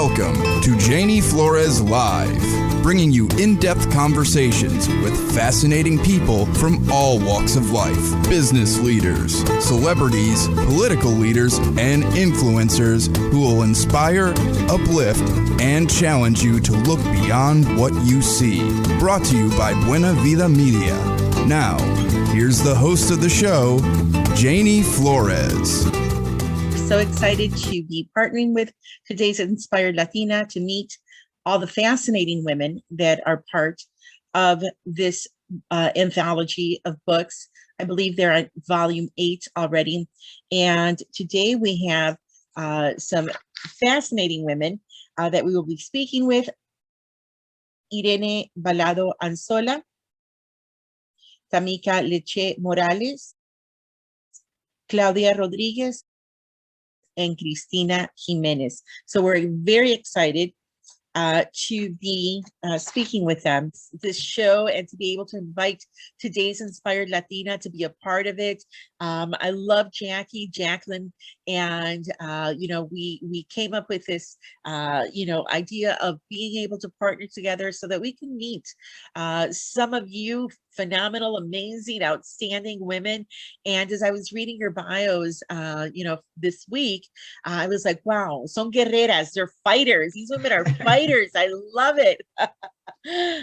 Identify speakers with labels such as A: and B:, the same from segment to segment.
A: Welcome to Janie Flores Live, bringing you in-depth conversations with fascinating people from all walks of life. Business leaders, celebrities, political leaders, and influencers who will inspire, uplift, and challenge you to look beyond what you see. Brought to you by Buena Vida Media. Now, here's the host of the show, Janie Flores.
B: So excited to be partnering with today's Inspired Latina to meet all the fascinating women that are part of this anthology of books. I believe they're at volume 8 already. And today we have some fascinating women that we will be speaking with. Irene Balado Anzola, Tamika Lechee Morales, Claudia Rodriguez, and Cristina Jimenez. So we're very excited to be speaking with them this show and to be able to invite today's Inspired Latina to be a part of it. I love Jacqueline, and we came up with this idea of being able to partner together so that we can meet some of you phenomenal, amazing, outstanding women. And as I was reading your bios, this week, I was like, wow, son guerreras, they're fighters. These women are fighters. I love it.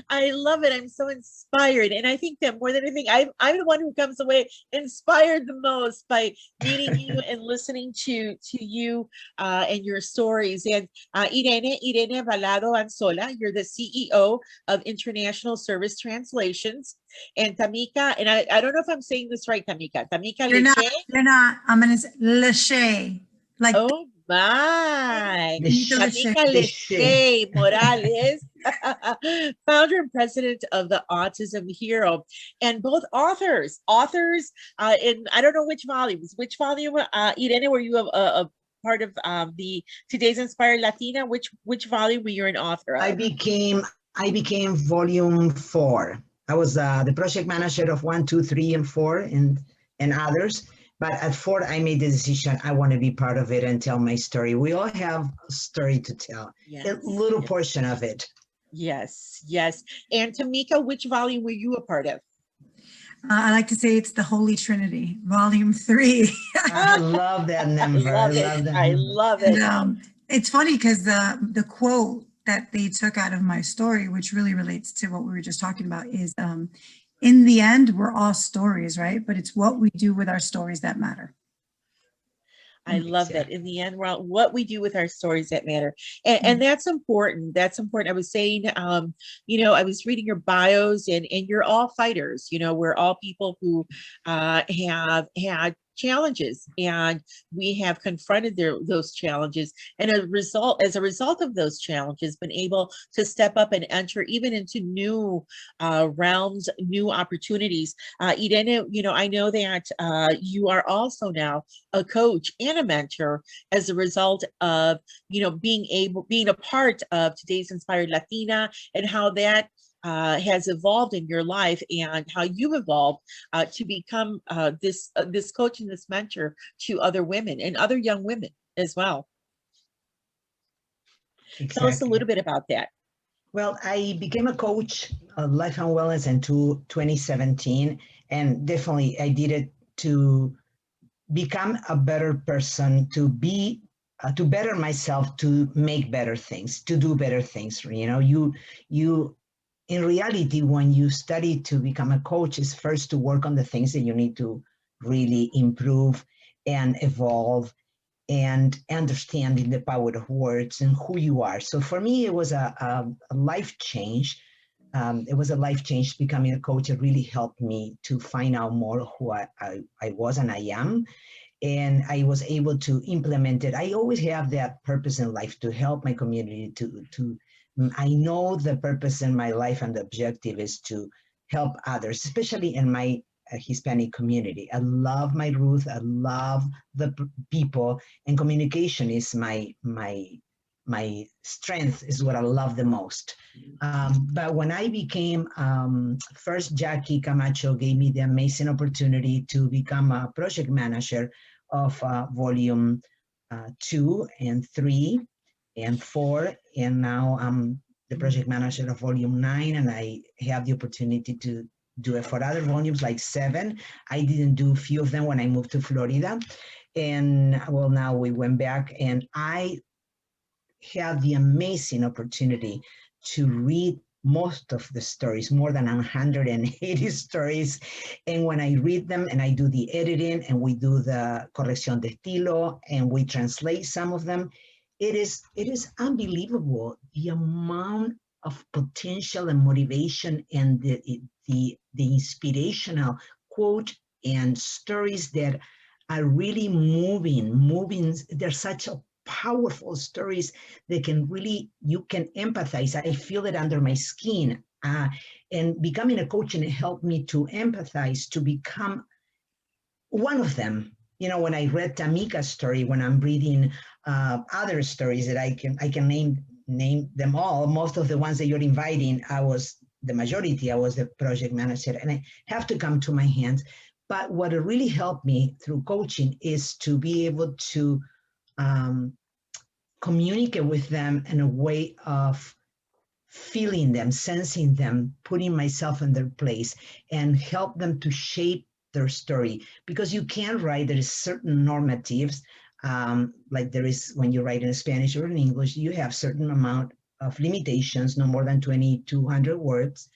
B: I love it. I'm so inspired. And I think that more than anything, I'm the one who comes away inspired the most by meeting you and listening to you and your stories. And Irene Balado Anzola, you're the CEO of International Service Translations. And Tamika, and I don't know if I'm saying this right, Tamika. Tamika Lechee?
C: You're not. I'm going to say Lechee. Like,
B: oh my.
C: Tamika
B: Lechee Morales, founder and president of the Autism Hero, and both authors in, I don't know which volumes. Which volume, Irene, were you a part of the Today's Inspired Latina? Which volume were you an author of?
D: I became volume 4. I was the project manager of 1, 2, 3, and 4, and others. But at 4, I made the decision I want to be part of it and tell my story. We all have a story to tell, yes. A little portion of it.
B: Yes. And Tamika, which volume were you a part of?
C: I like to say it's the Holy Trinity, volume 3.
D: I love that number.
B: I love it.
C: And, it's funny because the quote that they took out of my story, which really relates to what we were just talking about, is in the end, we're all stories, right? But it's what we do with our stories that matter.
B: I love that. In the end, what we do with our stories that matter. And that's important. That's important. I was saying, I was reading your bios and you're all fighters. We're all people who have had challenges, and we have confronted those challenges, and as a result of those challenges, been able to step up and enter even into new realms, new opportunities. Irene, I know that you are also now a coach and a mentor as a result of being a part of today's Inspired Latina, and how that has evolved in your life, and how you've evolved to become this coach and this mentor to other women and other young women as well. Exactly. Tell us a little bit about that.
D: Well, I became a coach of life and wellness in 2017, and definitely I did it to become a better person, to better myself, to make better things, to do better things. In reality, when you study to become a coach, is first to work on the things that you need to really improve and evolve, and understanding the power of words and who you are. So for me, it was a life change. It was a life change. Becoming a coach, it really helped me to find out more who I was and I am. And I was able to implement it. I always have that purpose in life to help my community I know the purpose in my life and the objective is to help others, especially in my Hispanic community. I love my roots. I love the people, and communication is my strength, is what I love the most. But when I became, first Jackie Camacho gave me the amazing opportunity to become a project manager of volume 2 and 3. and 4, and now I'm the project manager of volume 9, and I have the opportunity to do it for other volumes like 7. I didn't do a few of them when I moved to Florida, and well, now we went back, and I had the amazing opportunity to read most of the stories, more than 180 stories. And when I read them and I do the editing and we do the corrección de estilo and we translate some of them, it is unbelievable the amount of potential and motivation and the inspirational quote and stories that are really moving. They're such a powerful stories that can really, you can empathize. I feel it under my skin. And becoming a coach and it helped me to empathize, to become one of them. You know, when I read Tamika's story, when I'm reading other stories that I can name them all. Most of the ones that you're inviting, I was the project manager, and I have to come to my hands. But what really helped me through coaching is to be able to communicate with them in a way of feeling them, sensing them, putting myself in their place, and help them to shape their story. Because you can write, there is certain normatives, like there is when you write in Spanish or in English, you have certain amount of limitations, no more than 2,200 words.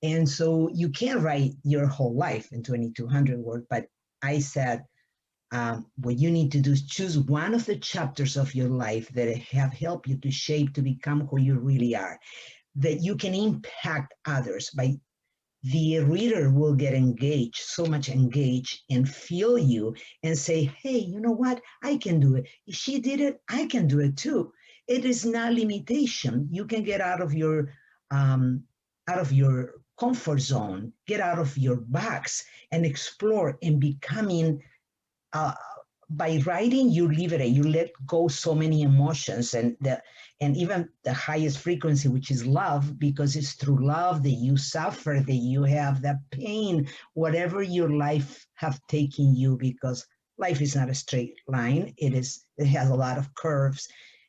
D: And so you can't write your whole life in 2,200 words. But I said, what you need to do is choose one of the chapters of your life that have helped you to shape, to become who you really are, that you can impact others by. The reader will get engaged, so much engaged, and feel you and say, hey, you know what? I can do it. If she did it, I can do it too. It is not limitation. You can get out of your comfort zone, get out of your box and explore, and becoming by writing, you liberate, you let go so many emotions, and even the highest frequency, which is love, because it's through love that you suffer, that you have that pain, whatever your life have taken you, because life is not a straight line. It has a lot of curves.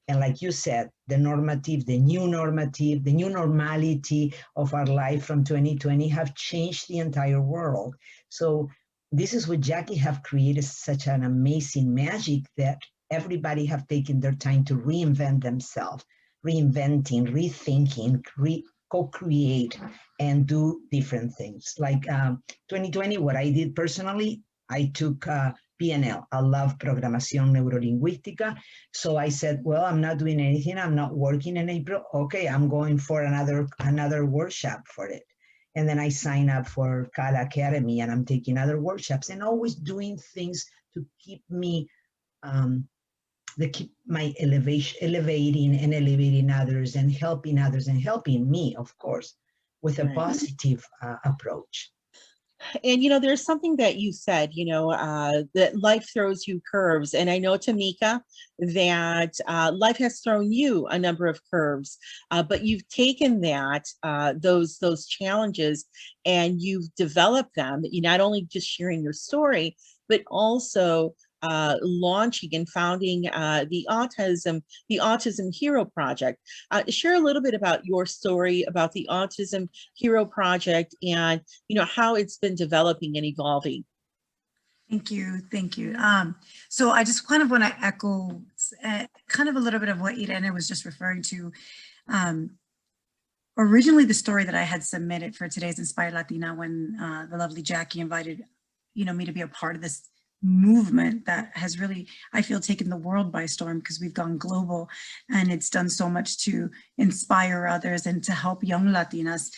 D: And like you said, the new normality of our life from 2020 have changed the entire world. So this is what Jackie have created, such an amazing magic that everybody have taken their time to reinvent themselves, reinventing, rethinking, co-create, and do different things. Like 2020, what I did personally, I took PNL. I love Programación Neurolingüística. So I said, well, I'm not doing anything. I'm not working in April. Okay, I'm going for another workshop for it. And then I sign up for Kala Academy, and I'm taking other workshops and always doing things to keep me, keep my elevating and elevating others and helping me, of course, with a positive approach.
B: And, there's something that you said, that life throws you curves. And I know, Tamika, that life has thrown you a number of curves, but you've taken those challenges and you've developed them. You're not only just sharing your story, but also launching and founding the Autism Hero Project. Share a little bit about your story about the Autism Hero Project and how it's been developing and evolving.
C: Thank you. So I just kind of want to echo kind of a little bit of what Irene was just referring to. Originally, the story that I had submitted for today's Inspired Latina, when the lovely Jackie invited me to be a part of this movement that has really, I feel, taken the world by storm, because we've gone global and it's done so much to inspire others and to help young Latinas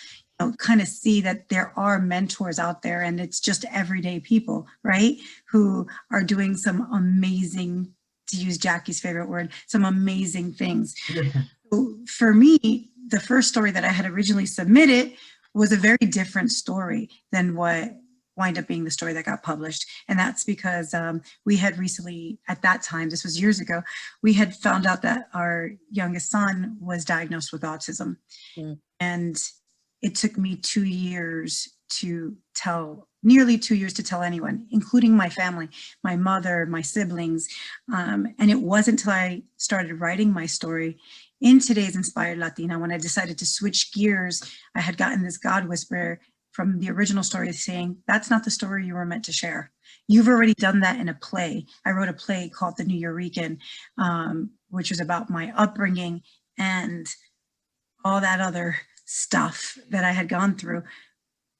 C: kind of see that there are mentors out there, and it's just everyday people, right, who are doing some amazing, to use Jackie's favorite word, some amazing things.
D: Yeah.
C: So for me, the first story that I had originally submitted was a very different story than what wind up being the story that got published. And that's because we had recently, at that time, this was years ago, we had found out that our youngest son was diagnosed with autism. And it took me 2 years to tell, nearly 2 years to tell anyone, including my family, my mother, my siblings. And it wasn't until I started writing my story in today's Inspired Latina, when I decided to switch gears. I had gotten this God whisper from the original story saying, that's not the story you were meant to share. You've already done that in a play. I wrote a play called The New Eurekan, which was about my upbringing and all that other stuff that I had gone through.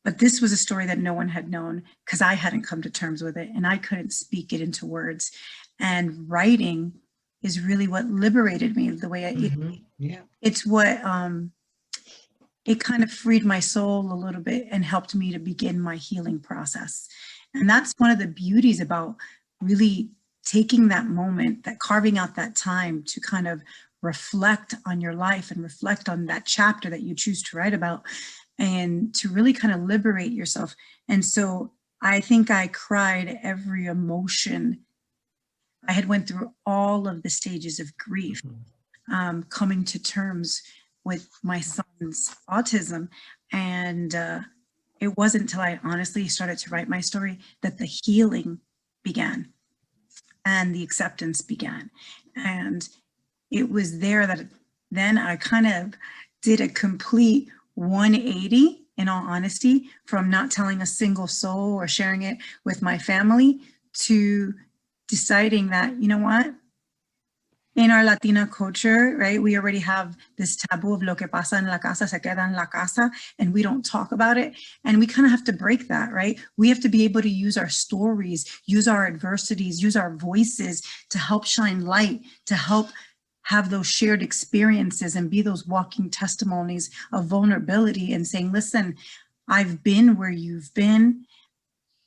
C: But this was a story that no one had known because I hadn't come to terms with it and I couldn't speak it into words. And writing is really what liberated me, the way it's what, it kind of freed my soul a little bit and helped me to begin my healing process. And that's one of the beauties about really taking that moment, that carving out that time to kind of reflect on your life and reflect on that chapter that you choose to write about, and to really kind of liberate yourself. And so I think I cried every emotion. I had went through all of the stages of grief, coming to terms with my son's autism. And it wasn't until I honestly started to write my story that the healing began and the acceptance began. And it was there that then I kind of did a complete 180, in all honesty, from not telling a single soul or sharing it with my family to deciding that, you know what, in our Latina culture, right, we already have this taboo of lo que pasa en la casa se queda en la casa, and we don't talk about it. And we kind of have to break that, right? We have to be able to use our stories, use our adversities, use our voices to help shine light, to help have those shared experiences and be those walking testimonies of vulnerability and saying, listen, I've been where you've been,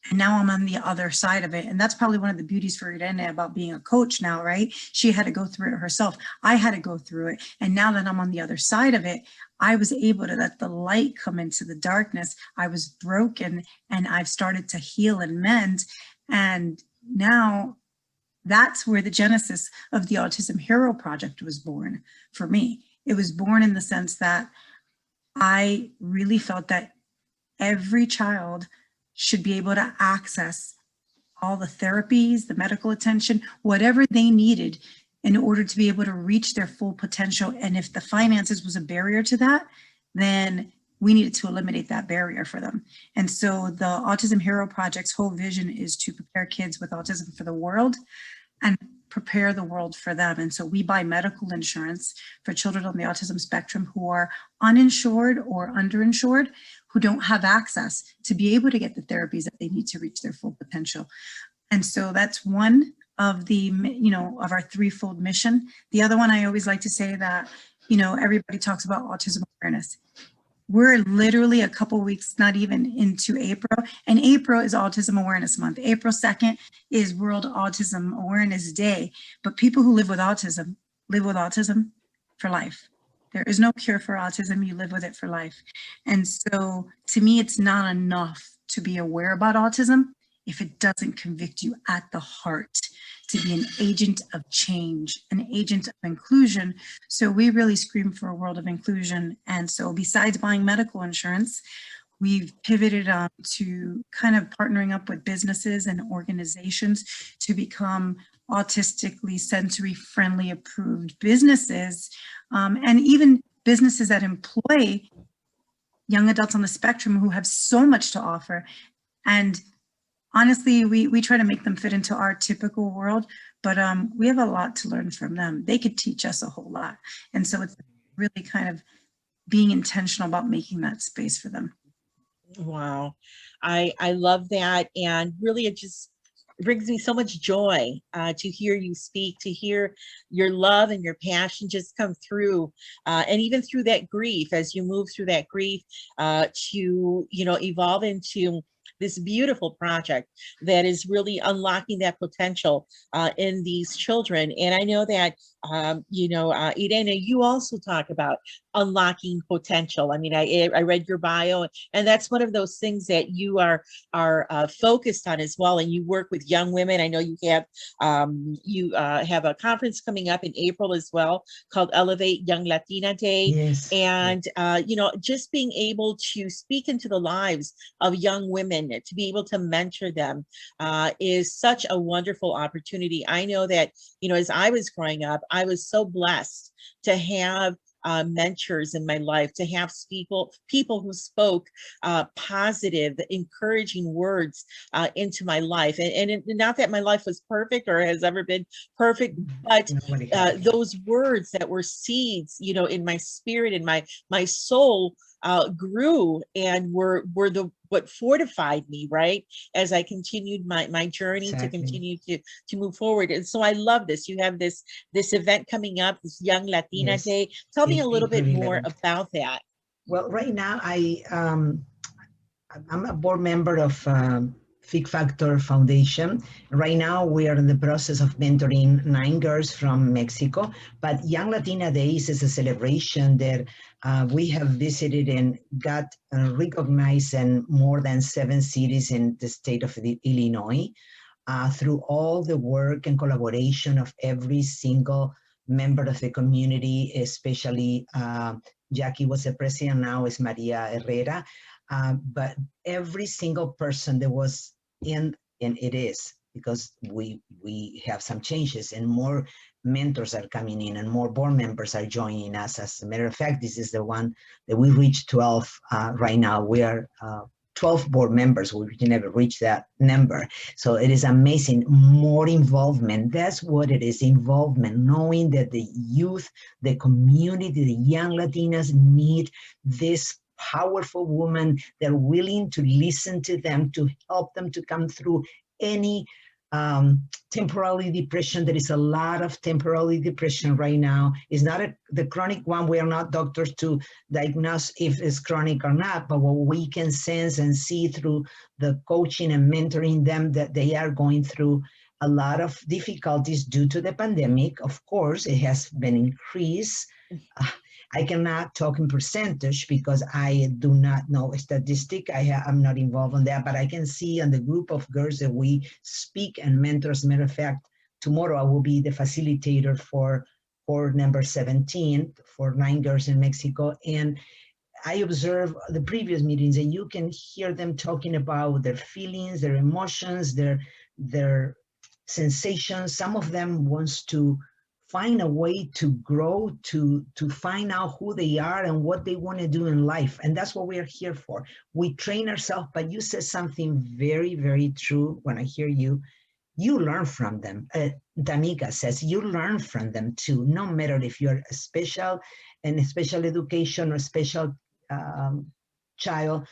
C: and now I'm on the other side of it. And that's probably one of the beauties for Irene about being a coach now, right? She had to go through it herself. I had to go through it. And now that I'm on the other side of it, I was able to let the light come into the darkness. I was broken and I've started to heal and mend. And now that's where the genesis of the Autism Hero Project was born for me. It was born in the sense that I really felt that every child should be able to access all the therapies, the medical attention, whatever they needed in order to be able to reach their full potential. And if the finances was a barrier to that, then we needed to eliminate that barrier for them. And so the Autism Hero Project's whole vision is to prepare kids with autism for the world and prepare the world for them. And so we buy medical insurance for children on the autism spectrum who are uninsured or underinsured, who don't have access to be able to get the therapies that they need to reach their full potential. And so that's one of the, of our threefold mission. The other one, I always like to say that, everybody talks about autism awareness. We're literally a couple weeks, not even into April, and April is Autism Awareness Month. April 2nd is World Autism Awareness Day, but people who live with autism for life. There is no cure for autism, you live with it for life. And so to me, it's not enough to be aware about autism if it doesn't convict you at the heart to be an agent of change, an agent of inclusion. So we really scream for a world of inclusion. And so besides buying medical insurance, we've pivoted on to kind of partnering up with businesses and organizations to become autistically sensory friendly approved businesses, and even businesses that employ young adults on the spectrum who have so much to offer. And honestly, we try to make them fit into our typical world, but we have a lot to learn from them. They could teach us a whole lot. And so it's really kind of being intentional about making that space for them.
B: Wow. I love that. And really, it just brings me so much joy to hear you speak, to hear your love and your passion just come through. And even through that grief, as you move through that grief to, evolve into this beautiful project that is really unlocking that potential in these children. And I know that, Irene, you also talk about unlocking potential. I mean, I read your bio, and that's one of those things that you are focused on as well. And you work with young women. I know you have a conference coming up in April as well called Elevate Young Latina Day.
D: Yes.
B: And just being able to speak into the lives of young women, to be able to mentor them is such a wonderful opportunity. I know that, as I was growing up, I was so blessed to have mentors in my life, to have people who spoke positive, encouraging words into my life. And not that my life was perfect or has ever been perfect, but those words that were seeds, in my spirit and my soul grew and were what fortified me, right, as I continued my journey. Exactly. To continue to move forward. And so I love this. You have this event coming up, this Young Latina Day. Tell me a little bit more about that.
D: Well, right now I'm a board member of Fig Factor Foundation. Right now we are in the process of mentoring 9 girls from Mexico, but Young Latina Days is a celebration that we have visited and got recognized in more than 7 cities in the state of Illinois through all the work and collaboration of every single member of the community, especially Jackie was the president, now is Maria Herrera. But every single person that was in, and it is, because we have some changes and more mentors are coming in and more board members are joining us. As a matter of fact, this is the one that we reached 12 right now. We are 12 board members. We never reached that number. So it is amazing. More involvement. That's what it is, involvement, knowing that the youth, the community, the young Latinas need this powerful women that are willing to listen to them, to help them to come through any temporary depression. There is a lot of temporary depression right now. It's not the chronic one. We are not doctors to diagnose if it's chronic or not, but what we can sense and see through the coaching and mentoring them, that they are going through a lot of difficulties due to the pandemic. Of course, it has been increased. I cannot talk in percentage because I do not know a statistic. I'm not involved in that, but I can see on the group of girls that we speak and mentor. As a matter of fact, tomorrow I will be the facilitator for number 17 for 9 girls in Mexico. And I observe the previous meetings and you can hear them talking about their feelings, their emotions, their sensations. Some of them wants to find a way to grow, to find out who they are and what they want to do in life. And that's what we are here for. We train ourselves, but you said something very, very true when I hear you. You learn from them. Tamika says you learn from them too, no matter if you're a special education or special child.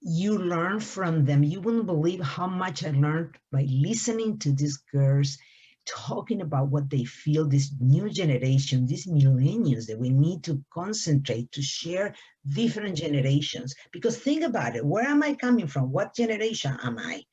D: You learn from them. You wouldn't believe how much I learned by listening to these girls talking about what they feel, this new generation, these millennials, that we need to concentrate to share different generations. Because think about it, where am I coming from? What generation am I?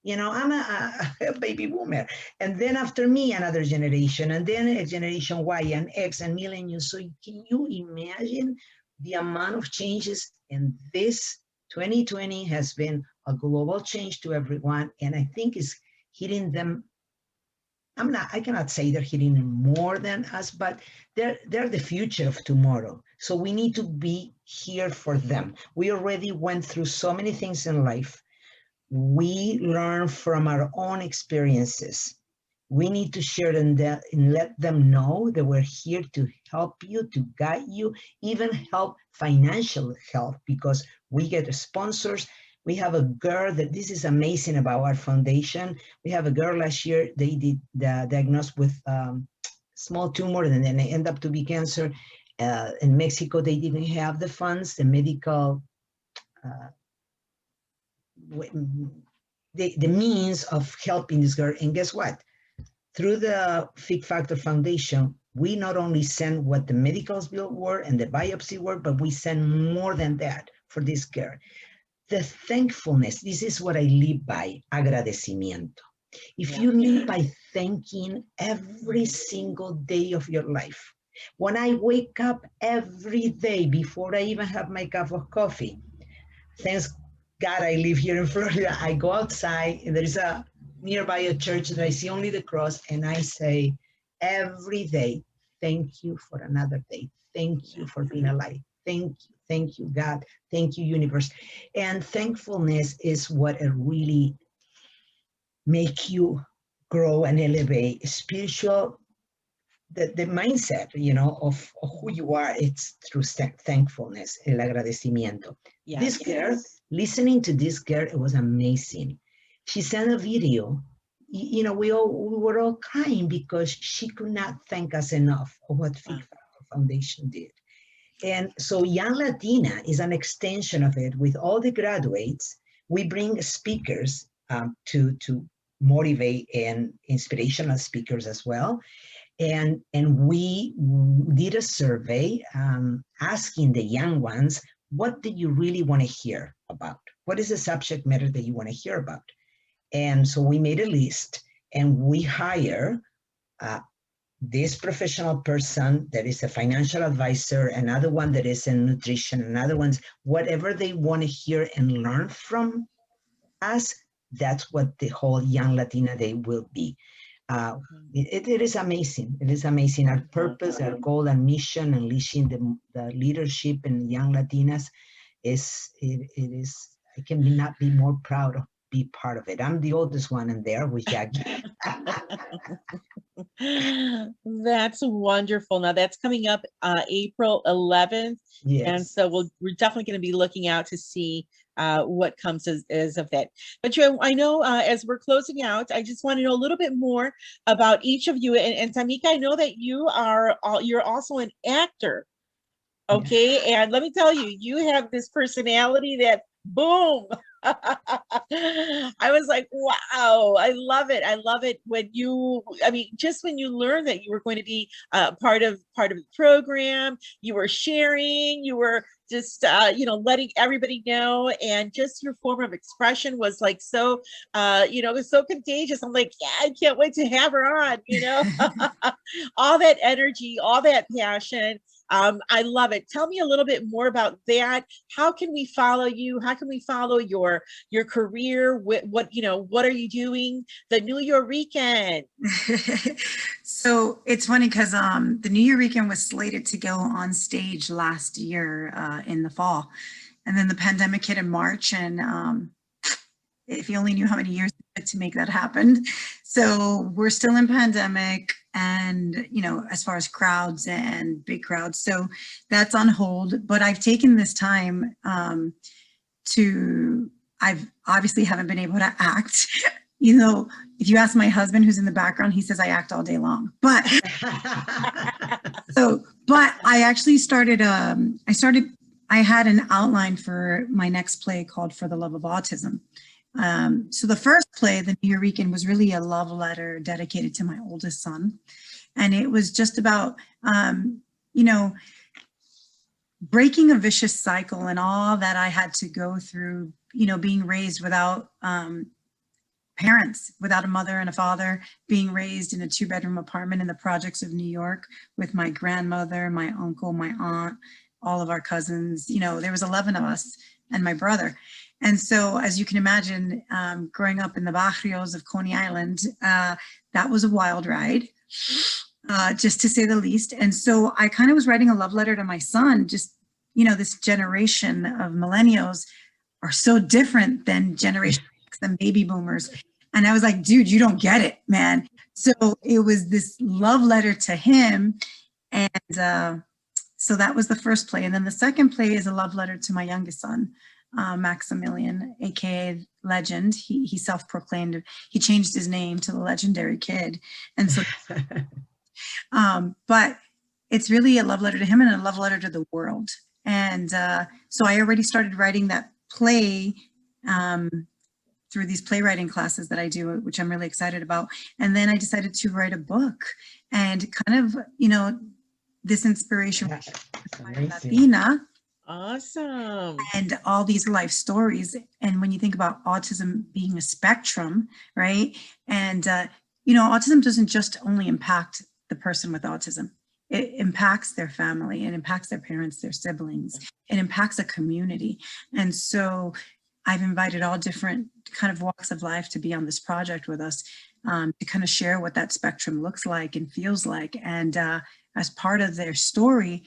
D: I'm a baby boomer. And then after me, another generation, and then a generation Y and X and millennials. So can you imagine the amount of changes? And this 2020 has been a global change to everyone. And I think it's hitting them. I cannot say they're hitting more than us, but they're the future of tomorrow. So we need to be here for them. We already went through so many things in life. We learn from our own experiences. We need to share them and let them know that we're here to help you, to guide you, even help financial help, because we get sponsors. We have a girl that this is amazing about our foundation. We have a girl last year, they did the diagnosed with small tumor and then they end up to be cancer. In Mexico, they didn't have the funds, the medical, the means of helping this girl. And guess what? Through the Fig Factor Foundation, we not only send what the medicals bill were and the biopsy were, but we send more than that for this girl. the thankfulness, this is what I live by, agradecimiento. If you live by thanking every single day of your life, when I wake up every day before I even have my cup of coffee, thanks God I live here in Florida, I go outside and there is a nearby a church that I see only the cross, and I say every day, thank you for another day. Thank you for being alive. Thank you, God. Thank you, universe. And thankfulness is what really make you grow and elevate spiritual, the mindset, of who you are. It's through thankfulness, el agradecimiento.
B: Yeah.
D: This girl, listening to this girl, it was amazing. She sent a video. We were all crying because she could not thank us enough for what FIFA Foundation did. And so Young Latina is an extension of it. With all the graduates, we bring speakers to motivate, and inspirational speakers as well. And we did a survey asking the young ones, what do you really want to hear about? What is the subject matter that you want to hear about? And so we made a list, and we hire this professional person that is a financial advisor, another one that is in nutrition, another one's whatever they want to hear and learn from us. That's what the whole Young Latina Day will be. It is amazing. It is amazing. Our purpose, our goal, and mission, unleashing the leadership in young Latinas is. I can not be more proud of be part of it. I'm the oldest one in there with Jackie.
B: That's wonderful. Now that's coming up April 11th.
D: Yes.
B: And so we're definitely going to be looking out to see what comes as of that. But I know as we're closing out, I just want to know a little bit more about each of you. And Tamika, I know that you're also an actor. Okay. Yeah. And let me tell you, you have this personality that boom. I was like, wow, I love it. I love it when just when you learn that you were going to be part of the program, you were sharing, you were just, letting everybody know, and just your form of expression was like so, it was so contagious. I'm like, yeah, I can't wait to have her on, all that energy, all that passion. I love it. Tell me a little bit more about that. How can we follow you? How can we follow your career? What are you doing? The New York.
C: So it's funny because the New York was slated to go on stage last year in the fall, and then the pandemic hit in March, and if you only knew how many years it took to make that happen. So we're still in pandemic, and as far as crowds and big crowds, so that's on hold. But I've taken this time I've obviously haven't been able to act. If you ask my husband, who's in the background, he says I act all day long. But but I actually started. I had an outline for my next play called For the Love of Autism. So the first play, The New York, was really a love letter dedicated to my oldest son. And it was just about, breaking a vicious cycle and all that I had to go through, being raised without parents, without a mother and a father, being raised in a 2-bedroom apartment in the projects of New York with my grandmother, my uncle, my aunt, all of our cousins. There was 11 of us and my brother. And so, as you can imagine, growing up in the barrios of Coney Island, that was a wild ride, just to say the least. And so I kind of was writing a love letter to my son. Just, this generation of millennials are so different than Generation X and baby boomers. And I was like, dude, you don't get it, man. So it was this love letter to him. And so that was the first play. And then the second play is a love letter to my youngest son, Maximilian, aka Legend. He self-proclaimed, he changed his name to the Legendary Kid. And so, but it's really a love letter to him and a love letter to the world. And so I already started writing that play through these playwriting classes that I do, which I'm really excited about. And then I decided to write a book, and kind of, this inspiration from Latina
B: Awesome.
C: and all these life stories. And when you think about autism being a spectrum, right? And, autism doesn't just only impact the person with autism. It impacts their family, it impacts their parents, their siblings, it impacts a community. And so I've invited all different kind of walks of life to be on this project with us, to kind of share what that spectrum looks like and feels like. And as part of their story,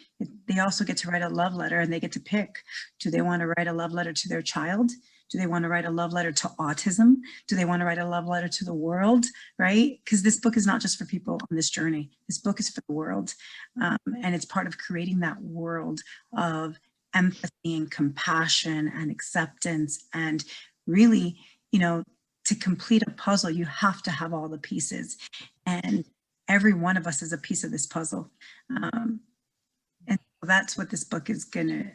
C: they also get to write a love letter, and they get to pick, do they want to write a love letter to their child? Do they want to write a love letter to autism? Do they want to write a love letter to the world, right? Because this book is not just for people on this journey. This book is for the world. And it's part of creating that world of empathy and compassion and acceptance. And really, to complete a puzzle, you have to have all the pieces. And every one of us is a piece of this puzzle. And so that's what this book is going to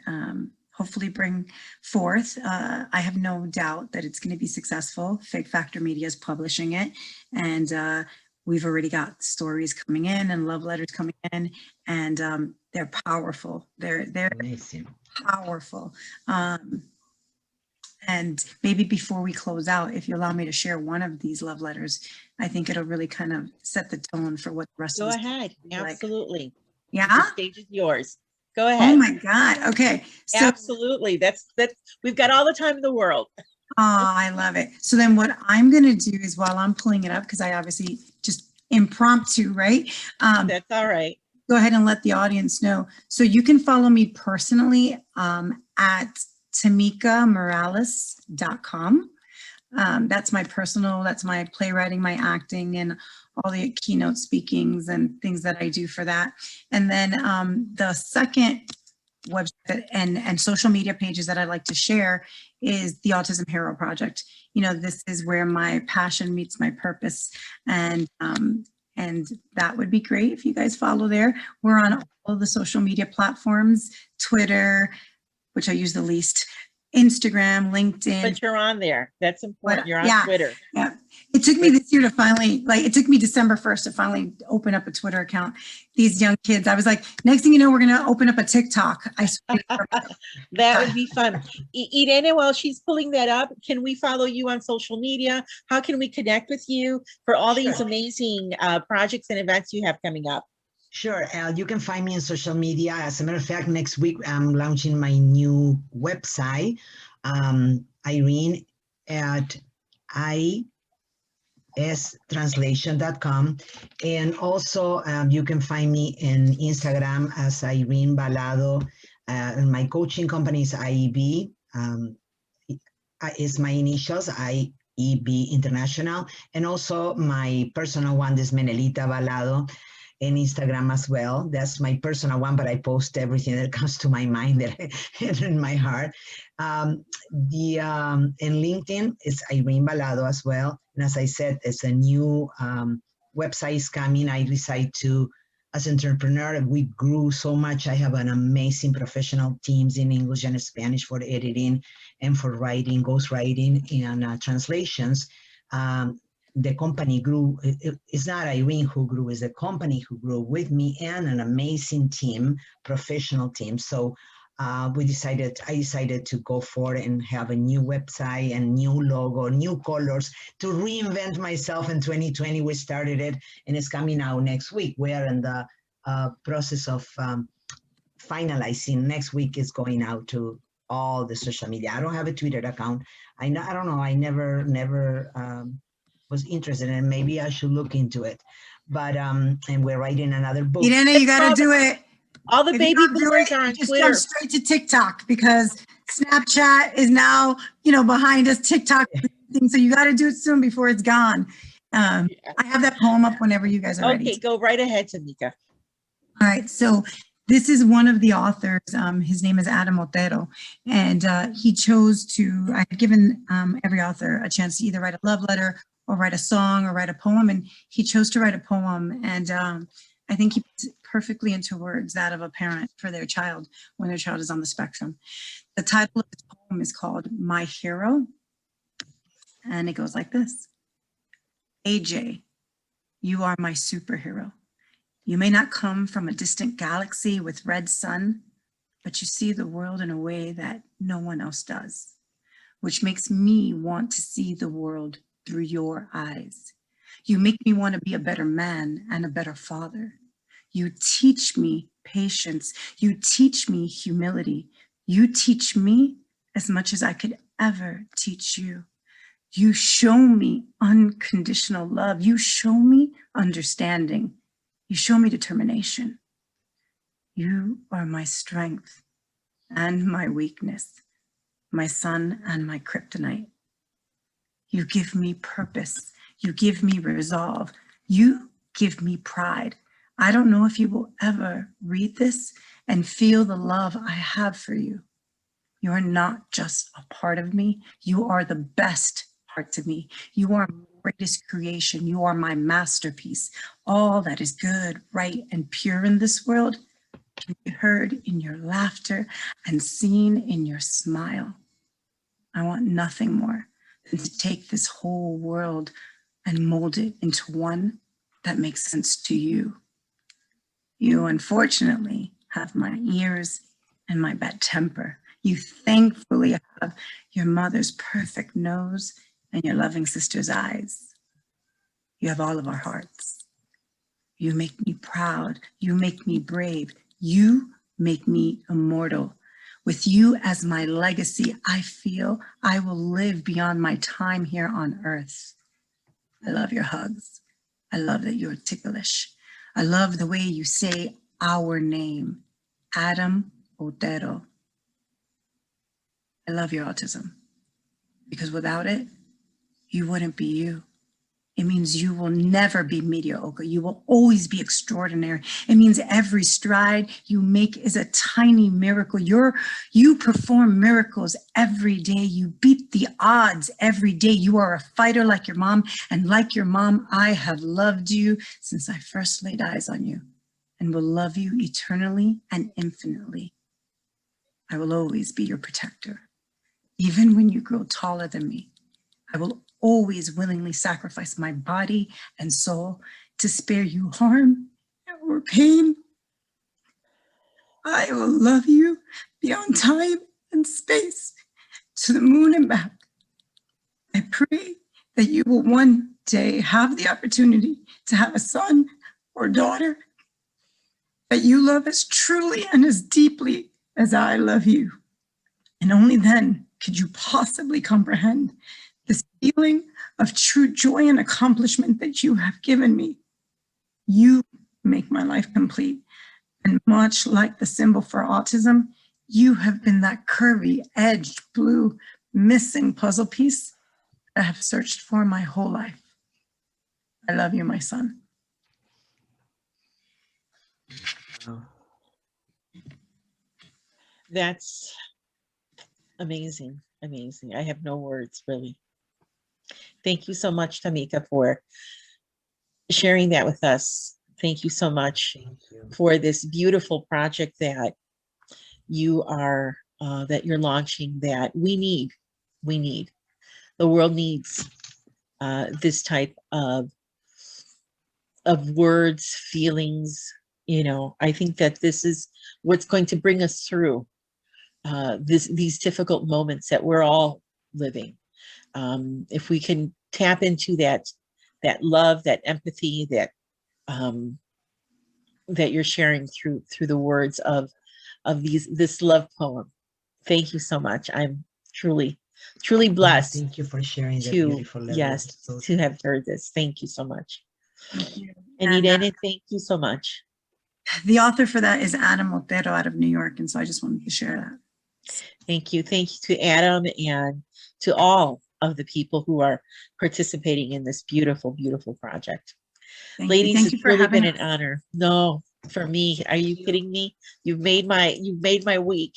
C: hopefully bring forth. I have no doubt that it's going to be successful. Fig Factor Media is publishing it, and we've already got stories coming in and love letters coming in, and they're powerful. They're
D: Amazing.
C: powerful. And maybe before we close out, if you allow me to share one of these love letters, I think it'll really kind of set the tone for what the rest
B: Go
C: of this
B: ahead.
C: like.
B: Absolutely.
C: Yeah.
B: The stage is yours. Go ahead.
C: Oh my God. Okay. So
B: Absolutely. That's we've got all the time in the world.
C: oh, I love it. So then what I'm going to do is, while I'm pulling it up, because I obviously just impromptu, right?
B: That's all right.
C: Go ahead and let the audience know. So you can follow me personally at tamikamorales.com. That's my personal, that's my playwriting, my acting, and all the keynote speakings and things that I do for that. And then the second website and social media pages that I like to share is the Autism Hero Project. This is where my passion meets my purpose. And that would be great if you guys follow there. We're on all the social media platforms, Twitter, which I use the least, Instagram, LinkedIn.
B: But you're on there. That's important. You're on Twitter.
C: Yeah. It took me this year to finally, it took me December 1st to finally open up a Twitter account. These young kids, I was like, next thing you know, we're going to open up a TikTok. I swear.
B: That would be fun. Irene, while she's pulling that up, can we follow you on social media? How can we connect with you for all these amazing projects and events you have coming up?
D: Sure. You can find me on social media. As a matter of fact, next week, I'm launching my new website, Irene at istranslation.com. And also, you can find me in Instagram as Irene Balado. And my coaching company is IEB. Is my initials, IEB International. And also my personal one is Menelita Balado. In Instagram as well. That's my personal one, but I post everything that comes to my mind and in my heart. In LinkedIn, it's Irene Balado as well. And as I said, it's a new website is coming. I decided to, as an entrepreneur, we grew so much. I have an amazing professional teams in English and Spanish for editing and for writing, ghostwriting, and translations. The company grew. It's not Irene who grew, it's the company who grew with me and an amazing team, professional team. So I decided to go for it and have a new website and new logo, new colors, to reinvent myself in 2020. We started it and it's coming out next week. We are in the process of finalizing. Next week is going out to all the social media. I don't have a Twitter account. I don't know. I never was interested in. Maybe I should look into it. But and we're writing another book.
C: Irene, you got to do it.
B: All the baby boomers are on
C: just
B: Twitter.
C: Jump straight to TikTok, because Snapchat is now, behind us. TikTok, so you got to do it soon before it's gone. I have that poem up whenever you guys are ready.
B: Okay, go right ahead, Tamika.
C: All right, so this is one of the authors. His name is Adam Otero, and he chose to. I had given every author a chance to either write a love letter or write a song or write a poem, and he chose to write a poem. And I think he puts it perfectly into words that of a parent for their child when their child is on the spectrum. The title of his poem is called My Hero, and it goes like this. AJ, you are my superhero. You may not come from a distant galaxy with red sun, but you see the world in a way that no one else does, which makes me want to see the world through your eyes. You make me want to be a better man and a better father. You teach me patience. You teach me humility. You teach me as much as I could ever teach you. You show me unconditional love. You show me understanding. You show me determination. You are my strength and my weakness, my sun and my kryptonite. You give me purpose. You give me resolve. You give me pride. I don't know if you will ever read this and feel the love I have for you. You are not just a part of me. You are the best part to me. You are my greatest creation. You are my masterpiece. All that is good, right, and pure in this world can be heard in your laughter and seen in your smile. I want nothing more than to take this whole world and mold it into one that makes sense to you. You, unfortunately, have my ears and my bad temper. You thankfully have your mother's perfect nose and your loving sister's eyes. You have all of our hearts. You make me proud. You make me brave. You make me immortal. With you as my legacy, I feel I will live beyond my time here on earth. I love your hugs. I love that you're ticklish. I love the way you say our name, Adam Otero. I love your autism, because without it, you wouldn't be you. It means you will never be mediocre. You will always be extraordinary. It means every stride you make is a tiny miracle. You perform miracles every day. You beat the odds every day. You are a fighter like your mom. And like your mom, I have loved you since I first laid eyes on you, and will love you eternally and infinitely. I will always be your protector. Even when you grow taller than me, I will always willingly sacrifice my body and soul to spare you harm or pain. I will love you beyond time and space, to the moon and back. I pray that you will one day have the opportunity to have a son or daughter that you love as truly and as deeply as I love you. And only then could you possibly comprehend this feeling of true joy and accomplishment that you have given me. You make my life complete. And much like the symbol for autism, you have been that curvy, edged, blue, missing puzzle piece I have searched for my whole life. I love you, my son.
B: That's amazing, amazing. I have no words, really. Thank you so much, Tamika, for sharing that with us. Thank you so much for this beautiful project that you are, that you're launching, that we need. The world needs this type of words, feelings. You know, I think that this is what's going to bring us through these difficult moments that we're all living. If we can tap into that love, that empathy, that that you're sharing through the words of this love poem. Thank you so much. I'm truly blessed.
D: Thank you for sharing that
B: to
D: beautiful letter.
B: yes to have heard this. Thank you so much.
C: Thank you.
B: And Irene, thank you so much.
C: The author for that is Adam Otero out of New York. And so I just wanted to share that.
B: Thank you to Adam and to all of the people who are participating in this beautiful project. Ladies,
C: Thank you
B: it's
C: for
B: really
C: having
B: been an honor. No, for me, are you kidding me? You've made my week.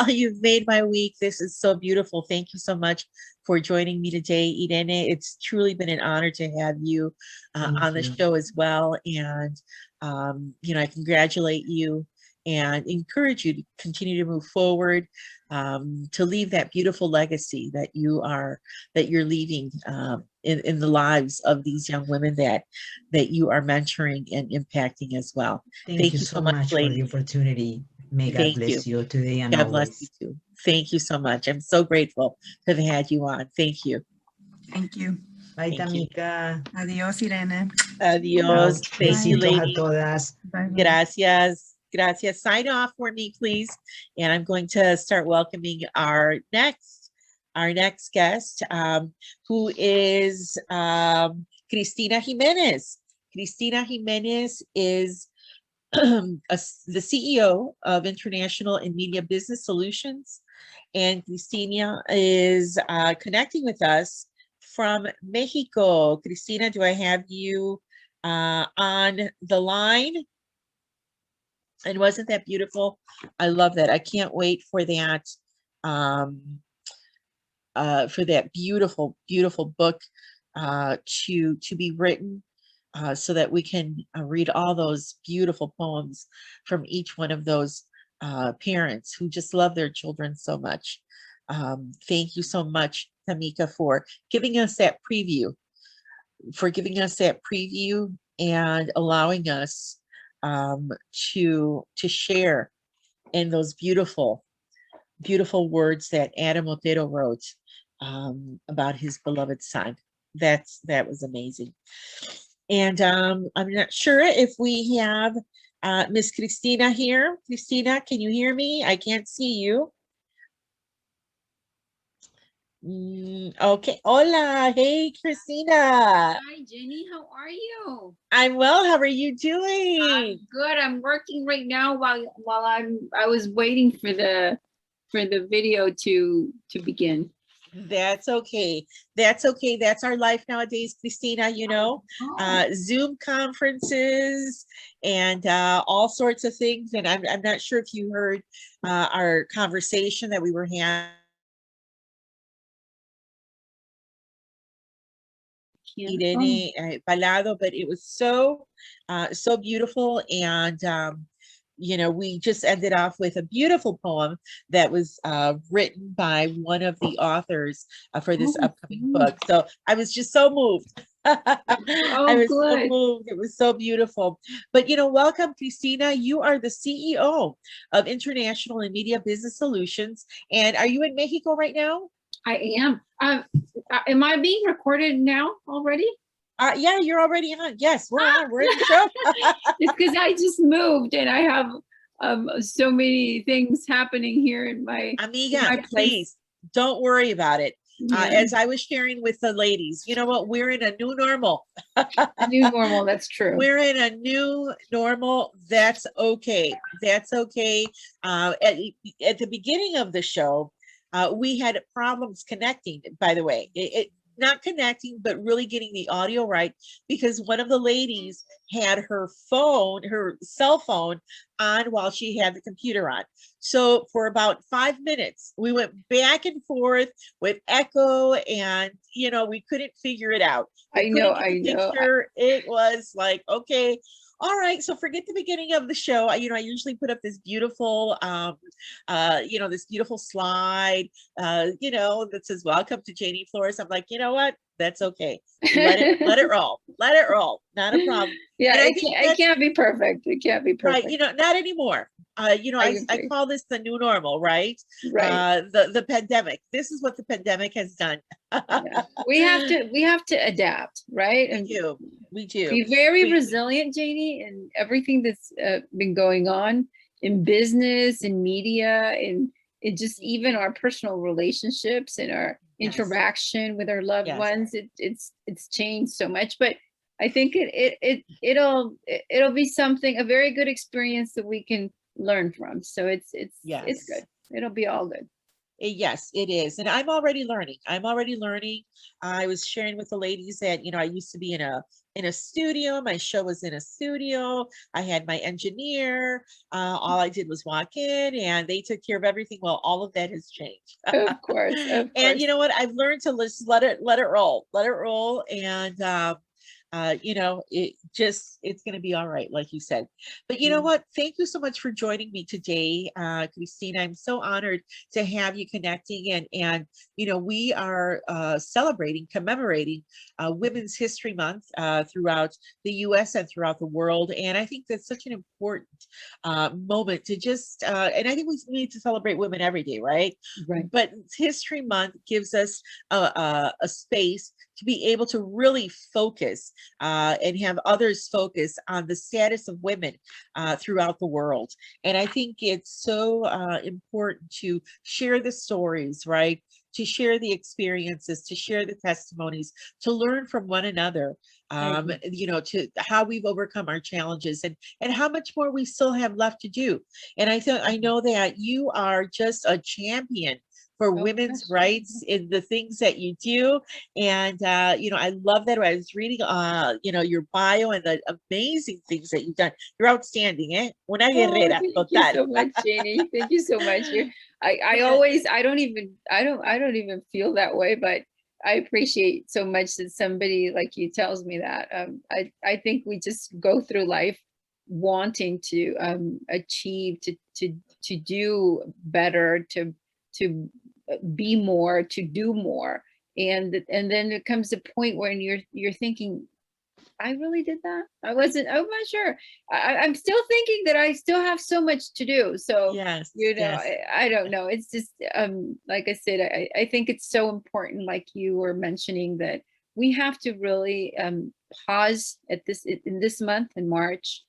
B: You've made my week. This is so beautiful. Thank you so much for joining me today, Irene. It's truly been an honor to have you on the show as well. And you know, I congratulate you and encourage you to continue to move forward, to leave that beautiful legacy that you're leaving in the lives of these young women that you are mentoring and impacting as well.
D: Thank you so much for the
B: ladies.
D: opportunity. May God
B: Thank
D: bless
B: you.
D: you today and
B: God bless you
D: always.
B: too. Thank you so much. I'm so grateful to have had you on. Thank you.
C: Thank you.
D: Bye,
B: Thank you.
D: Tamika.
C: Adios, Irene.
B: Adios. Thank you,
D: Besitos a
B: ladies.
D: todas.
C: Bye.
B: Gracias. Gracias. Sign off for me, please. And I'm going to start welcoming our next guest, who is Cristina Jimenez. Cristina Jimenez is the CEO of International and Media Business Solutions. And Cristina is connecting with us from Mexico. Cristina, do I have you on the line? And wasn't that beautiful? I love that. I can't wait for that beautiful, beautiful book to be written, so that we can read all those beautiful poems from each one of those parents who just love their children so much. Thank you so much, Tamika, for giving us that preview, and allowing us to share in those beautiful, beautiful words that Adam Otero wrote about his beloved son. That was amazing. And I'm not sure if we have Miss Cristina here. Cristina, can you hear me? I can't see you. Okay. Hola. Hey, Cristina.
E: Hi, Jenny. How are you?
B: I'm well. How are you
E: I'm
B: doing?
E: good. I'm working right now while I was waiting for the video to begin.
B: That's okay. That's okay. That's our life nowadays, Cristina, you know, Zoom conferences and all sorts of things. And I'm not sure if you heard our conversation that we were having. Irene Balado, but it was so beautiful. And you know, we just ended off with a beautiful poem that was written by one of the authors for this upcoming book. So I was just so moved. I was so moved. It was so beautiful. But, you know, welcome, Cristina. You are the CEO of International and Media Business Solutions. And are you in Mexico right now?
E: I am. Am I being recorded now already?
B: Yeah, you're already on. Yes, we're on. We're in the show.
E: It's because I just moved and I have so many things happening here in my
B: Amiga, please don't worry about it. As I was sharing with the ladies, you know what? We're in a new normal.
E: A new normal. That's true.
B: We're in a new normal. That's okay. That's okay. At the beginning of the show, we had problems connecting, by the way. Not connecting, but really getting the audio right, because one of the ladies had her cell phone on while she had the computer on. So for about 5 minutes, we went back and forth with echo, and you know, we couldn't figure it out. I know. It was like, okay, all right, so forget the beginning of the show. You know, I usually put up this beautiful, you know, this beautiful slide, you know, that says "Welcome to Janie Flores." I'm like, you know what? That's okay. Let it roll. Let it roll. Not a problem.
E: Yeah, it can't be perfect. It can't be perfect.
B: Right. You know, not anymore. You know, I call this the new normal, right?
E: Right.
B: The pandemic. This is what the pandemic has done.
E: Yeah. We have to adapt, right?
B: We do.
E: Be very resilient, Janie, and everything that's been going on in business and media and just even our personal relationships and our interaction with our loved ones. It's changed so much, but I think it'll be a very good experience that we can learn from. So it's good. It'll be all good.
B: Yes, it is. And I'm already learning. I was sharing with the ladies that, you know, I used to be in a studio. My show was in a studio. I had my engineer. All I did was walk in and they took care of everything. Well, all of that has changed.
E: Of course.
B: And you know what? I've learned to just let it roll. And it's going to be all right, like you said. But you know what? Thank you so much for joining me today, Cristina. I'm so honored to have you connecting, and we are commemorating Women's History Month throughout the U.S. and throughout the world. And I think that's such an important moment to just, and I think we need to celebrate women every day, right?
E: Right.
B: But History Month gives us a space to be able to really focus and have others focus on the status of women throughout the world. And I think it's so important to share the stories, right? To share the experiences, to share the testimonies, to learn from one another, to how we've overcome our challenges and how much more we still have left to do. And I know that you are just a champion for women's
E: gosh.
B: rights in the things that you do. And, I love that. I was reading, your bio and the amazing things that you've done. You're outstanding, eh? Una guerrera,
E: Thank you
B: total.
E: so much, Janie. Thank you so much. I always, I don't even feel that way, but I appreciate so much that somebody like you tells me that. I think we just go through life wanting to achieve, to do better, to be more, to do more, and then it comes a point when you're thinking, I really did that. I'm not sure. I'm still thinking that I still have so much to do. So
B: Yes,
E: I don't know. It's just like I said, I think it's so important, like you were mentioning, that we have to really pause in this month in March,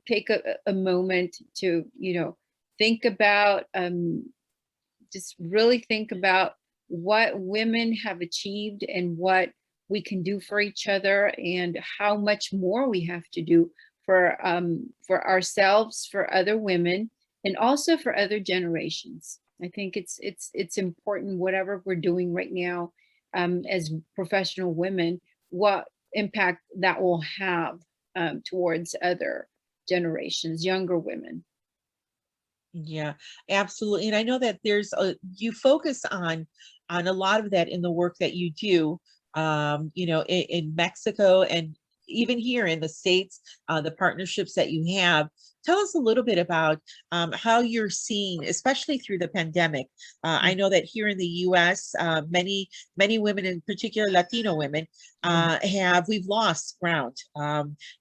E: take a moment to think about just really think about what women have achieved and what we can do for each other, and how much more we have to do for ourselves, for other women, and also for other generations. I think it's important, whatever we're doing right now as professional women, what impact that will have towards other generations, younger women.
B: Yeah, absolutely. And I know that you focus on a lot of that in the work that you do, in Mexico and even here in the States, the partnerships that you have. Tell us a little bit about how you're seeing, especially through the pandemic. I know that here in the U.S., many women, in particular Latino women, we've lost ground.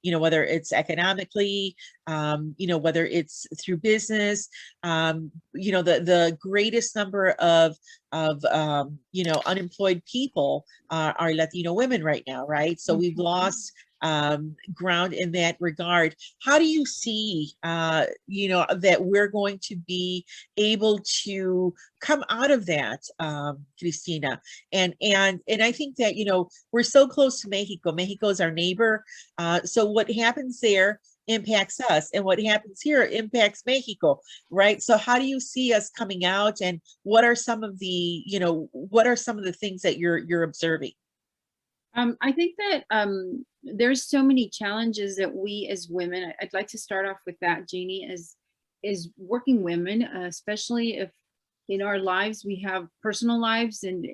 B: Whether it's economically, whether it's through business. The greatest number of unemployed people are Latino women right now, right? So we've lost ground in that regard. How do you see, that we're going to be able to come out of that, Cristina? And I think that, we're so close to Mexico. Mexico is our neighbor. So what happens there impacts us, and what happens here impacts Mexico, right? So how do you see us coming out, and what are some of the things that you're observing?
E: I think that there's so many challenges that we as women, I'd like to start off with that, Janie, as working women, especially if in our lives we have personal lives, and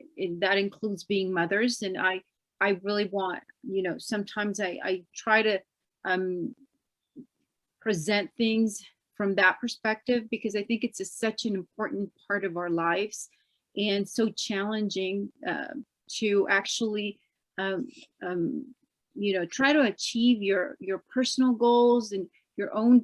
E: that includes being mothers. And I really want, sometimes I try to present things from that perspective, because I think it's such an important part of our lives, and so challenging to actually try to achieve your personal goals and your own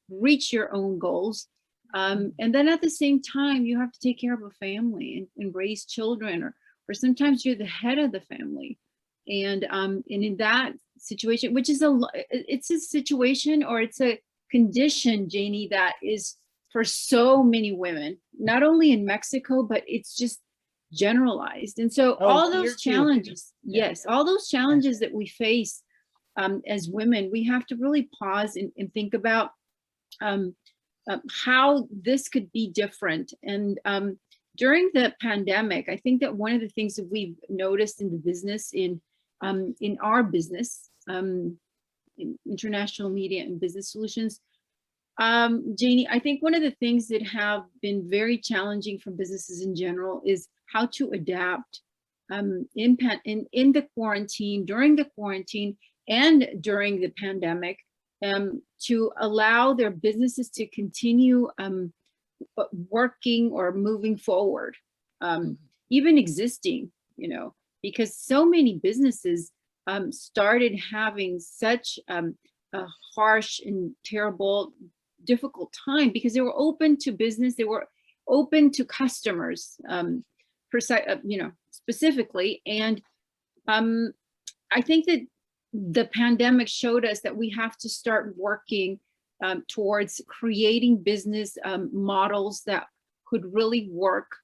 E: reach your own goals, and then at the same time you have to take care of a family and raise children, or sometimes you're the head of the family, and in that situation, which is it's a situation, or it's a condition, Janie, that is for so many women, not only in Mexico, but it's just generalized. And so all those challenges, yes, all those challenges that we face as women, we have to really pause and think about how this could be different. And during the pandemic, I think that one of the things that we've noticed in the business, in our business, in international media and business solutions, Janie, I think one of the things that have been very challenging for businesses in general is how to adapt in the quarantine, during the quarantine, and during the pandemic, to allow their businesses to continue working or moving forward, even existing, you know, because so many businesses started having such a harsh and terrible, difficult time because they were open to business, they were open to customers, you know, specifically. And I think that the pandemic showed us that we have to start working towards creating business models that could really work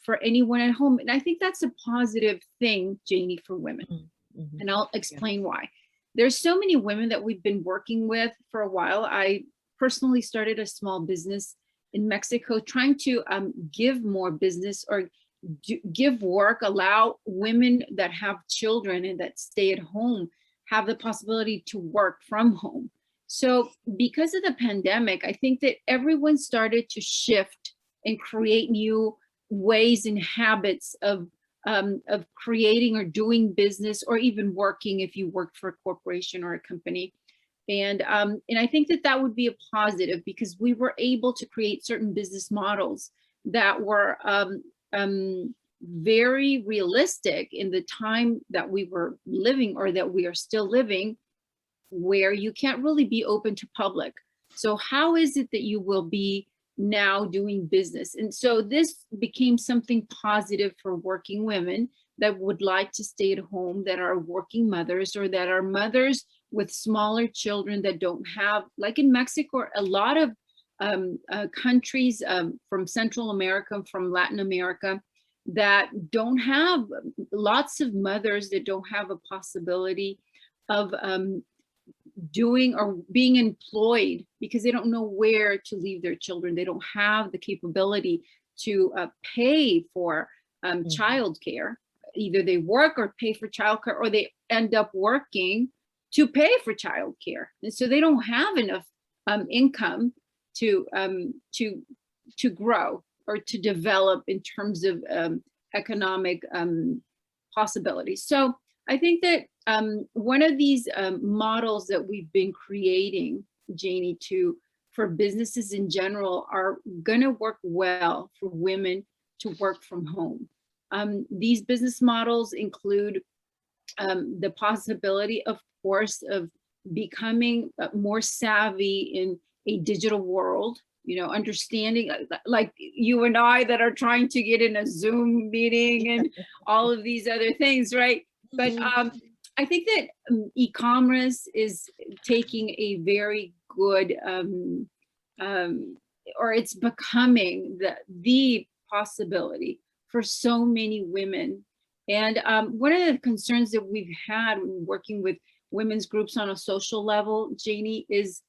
E: for anyone at home. And I think that's a positive thing, Janie, for women.
B: Mhm.
E: And I'll explain why. There's so many women that we've been working with for a while. I personally started a small business in Mexico trying to give more business or give work, allow women that have children and that stay at home have the possibility to work from home. So because of the pandemic, I think that everyone started to shift and create new ways and habits of creating or doing business, or even working if you work for a corporation or a company. And I think that that would be a positive because we were able to create certain business models that were very realistic in the time that we were living, or that we are still living, where you can't really be open to public. So how is it that you will be now doing business? And so this became something positive for working women that would like to stay at home, that are working mothers, or that are mothers with smaller children that don't have, like in Mexico, a lot of countries from Central America, from Latin America, that don't have, lots of mothers that don't have a possibility of doing or being employed because they don't know where to leave their children. They don't have the capability to pay for childcare. Either they work or pay for childcare, or they end up working to pay for childcare. And so they don't have enough income to grow or to develop in terms of economic possibilities. So I think that one of these models that we've been creating, Janie, for businesses in general are going to work well for women to work from home. These business models include the possibility, of course, of becoming more savvy in a digital world, you know, understanding, like you and I that are trying to get in a Zoom meeting and all of these other things, right? But I think that e-commerce is taking a very good, or it's becoming the possibility for so many women. And one of the concerns that we've had when working with women's groups on a social level, Janie, is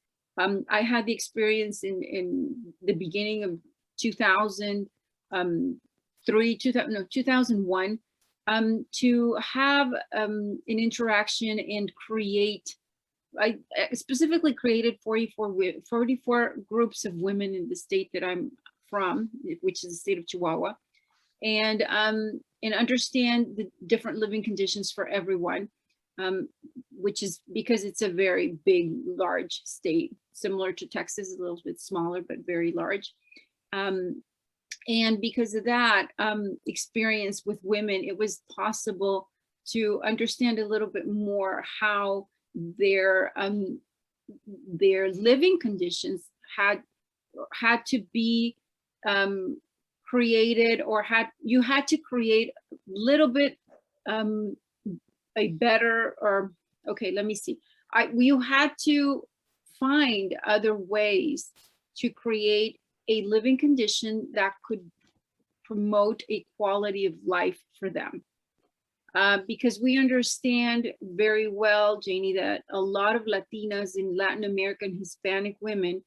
E: I had the experience in the beginning of 2001, to have an interaction and create, I specifically created 44 groups of women in the state that I'm from, which is the state of Chihuahua, and understand the different living conditions for everyone, which is because it's a very big, large state, similar to Texas, a little bit smaller, but very large. And because of that experience with women, it was possible to understand a little bit more how their living conditions had to be created, or you had to create a little bit a better, or okay, let me see. You had to find other ways to create a living condition that could promote a quality of life for them. Because we understand very well, Janie, that a lot of Latinas in Latin America and Hispanic women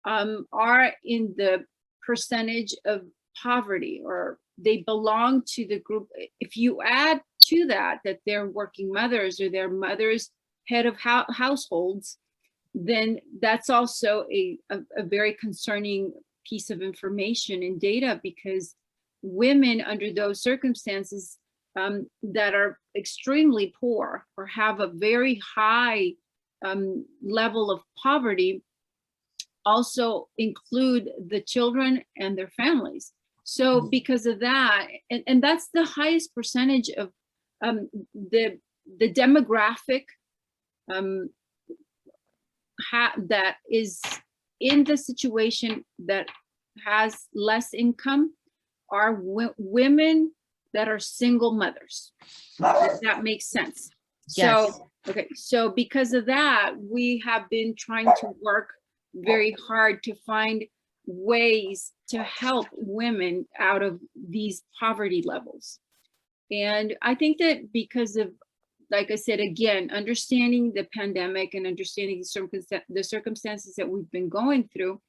E: are in the percentage of poverty, or they belong to the group. If you add to that they're working mothers, or they're mothers, head of households, then that's also a very concerning piece of information and data, because women under those circumstances that are extremely poor or have a very high level of poverty also include the children and their families. So because of that, and that's the highest percentage of the demographic that is in the situation that has less income are women that are single mothers, if that makes sense.
B: Yes.
E: So, okay, so because of that, we have been trying to work very hard to find ways to help women out of these poverty levels. And I think that because of, like I said, again, understanding the pandemic and understanding the circumstances that we've been going through,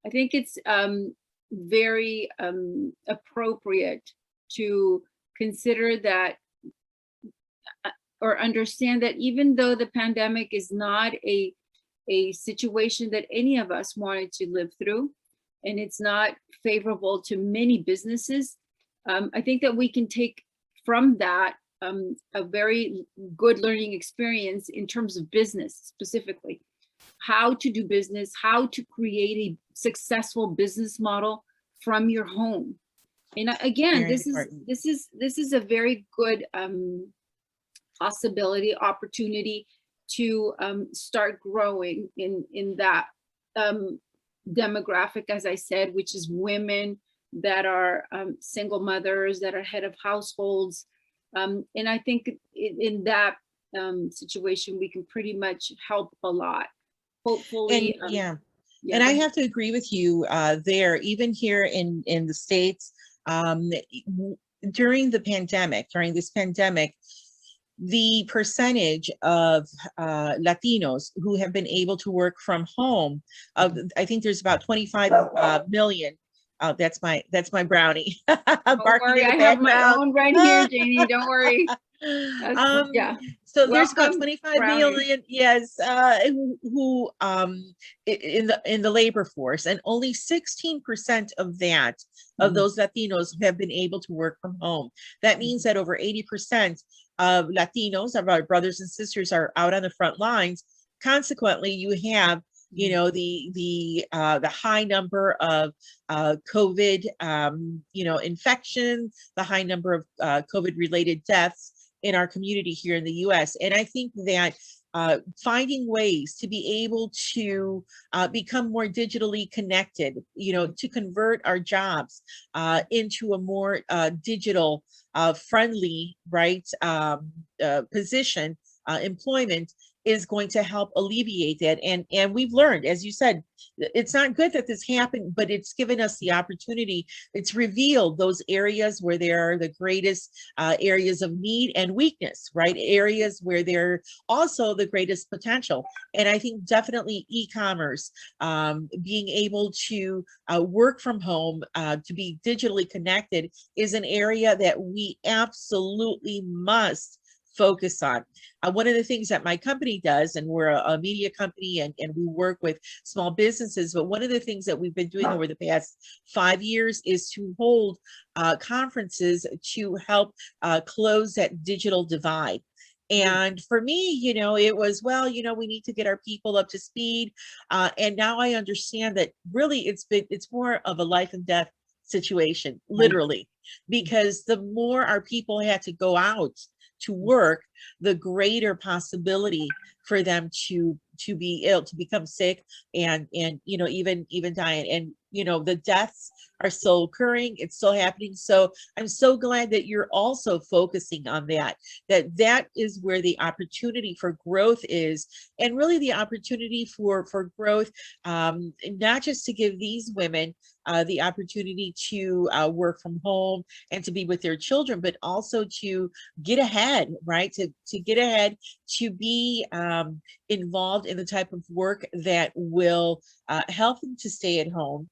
E: I think it's very appropriate to consider that or understand that even though the pandemic is not a situation that any of us wanted to live through, and it's not favorable to many businesses, I think that we can take from that a very good learning experience in terms of business specifically, how to do business, how to create a successful business model from your home. And again,
B: Very
E: this is a very good possibility, opportunity to start growing in that demographic, as I said, which is women that are single mothers, that are head of households. And I think in that situation, we can pretty much help a lot. Hopefully,
B: And yeah, and I have to agree with you there. Even here in the States, during this pandemic, the percentage of Latinos who have been able to work from home, I think there's about 25 million. That's my brownie.
E: Don't worry, I have my own right here, Janie. Don't worry. Yeah.
B: So there's about
E: Welcome,
B: 25
E: brownie.
B: million, yes, who in the labor force, and only 16% of that of those Latinos have been able to work from home. That means that over 80% of Latinos, of our brothers and sisters, are out on the front lines. Consequently, you have the high number of COVID infection, the high number of COVID related deaths in our community here in the US. And I think that finding ways to be able to become more digitally connected, to convert our jobs into a more digital friendly, right, position, employment, is going to help alleviate that. And we've learned, as you said, it's not good that this happened, but it's given us the opportunity. It's revealed those areas where there are the greatest areas of need and weakness, right? Areas where there are also the greatest potential. And I think definitely e-commerce, being able to work from home, to be digitally connected, is an area that we absolutely must focus on. One of the things that my company does, and we're a media company, and we work with small businesses, but one of the things that we've been doing over the past 5 years is to hold conferences to help close that digital divide. And for me, it was, we need to get our people up to speed. And now I understand that really it's more of a life and death situation, literally, because the more our people had to go out to work, the greater possibility for them to be ill, to become sick, and even die. And the deaths are still occurring, it's still happening. So I'm so glad that you're also focusing on that is where the opportunity for growth is, and really the opportunity for growth, not just to give these women the opportunity to work from home and to be with their children, but also to get ahead, right? To get ahead, to be involved in the type of work that will help them to stay at home,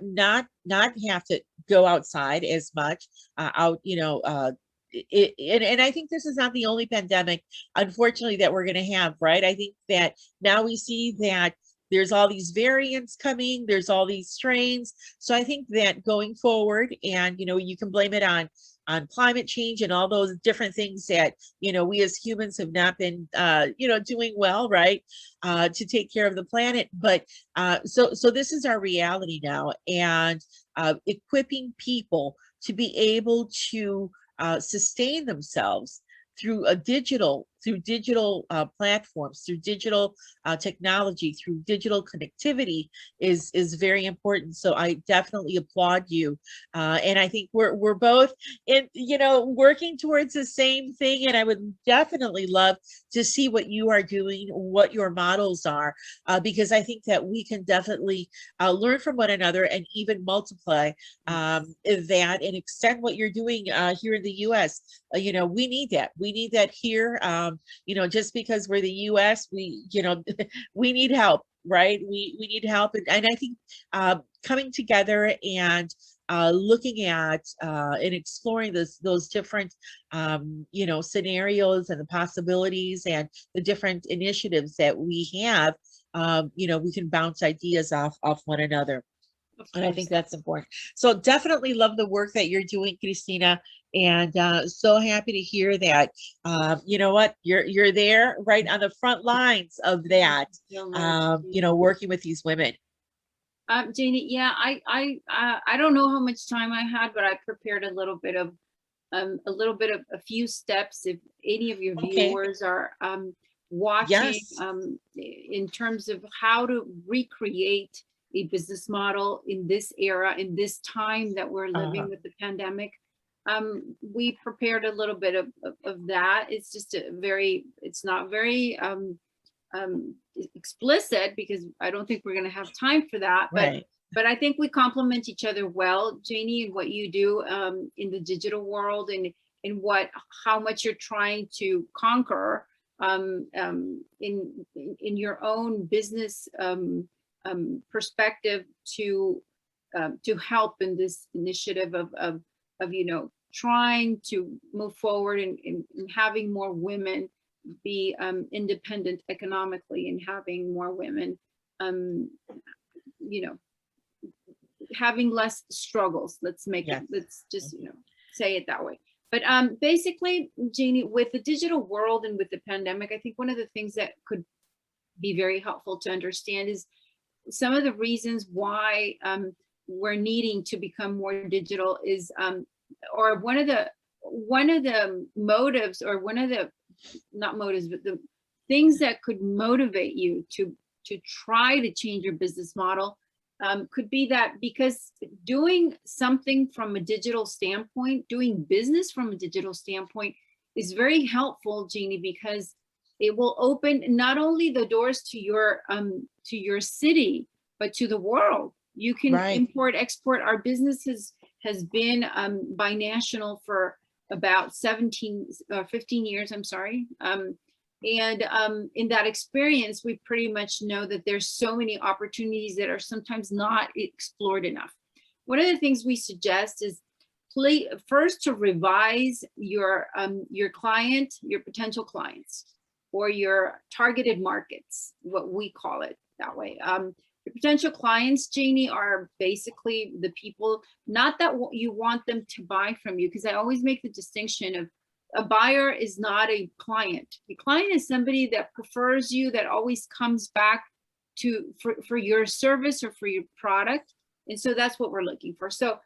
B: not have to go outside as much, and I think this is not the only pandemic, unfortunately, that we're going to have, right? I think that now we see that there's all these variants coming, there's all these strains. So I think that going forward, and you can blame it on on climate change and all those different things that, you know, we as humans have not been, you know, doing well, right, to take care of the planet. But so this is our reality now, and equipping people to be able to sustain themselves through digital platforms, through digital technology, through digital connectivity is very important. So I definitely applaud you, and I think we're both in, you know, working towards the same thing. And I would definitely love to see what you are doing, what your models are, because I think that we can definitely learn from one another and even multiply that and extend what you're doing here in the U.S. You know, we need that. We need that here. You know, just because we're the U.S., we, you know, we need help, right? We need help, and I think coming together and looking at and exploring those different you know, scenarios and the possibilities and the different initiatives that we have, you know, we can bounce ideas off one another. And I think that's important. So definitely love the work that you're doing, Cristina, and so happy to hear that. You know what, you're there right on the front lines of that. You know, working with these women.
E: Janie, yeah, I don't know how much time I had, but I prepared a little bit of a few steps. If any of your viewers are watching,
B: Yes.
E: In terms of how to recreate a business model in this era, in this time that we're living with the pandemic. We prepared a little bit of that. It's just it's not very explicit, because I don't think we're going to have time for that. But I think we complement each other well, Janie, and what you do in the digital world, and in how much you're trying to conquer in your own business perspective to help in this initiative of you know, trying to move forward and having more women be independent economically, and having more women you know, having less struggles. Let's just, you know, say it that way. But basically, Janie, with the digital world and with the pandemic, I think one of the things that could be very helpful to understand is some of the reasons why we're needing to become more digital is, or one of the motives, or one of the, not motives, but the things that could motivate you to try to change your business model could be that, because doing something from a digital standpoint, doing business from a digital standpoint is very helpful, Janie, because it will open not only the doors to your city, but to the world. You can import, export. Our business has been binational for about 15 years, I'm sorry. And in that experience, we pretty much know that there's so many opportunities that are sometimes not explored enough. One of the things we suggest is first to revise your client, your potential clients, or your targeted markets, what we call it that way. Your potential clients, Janie, are basically the people, not that you want them to buy from you, because I always make the distinction of a buyer is not a client. The client is somebody that prefers you, that always comes back for your service or for your product. And so that's what we're looking for. So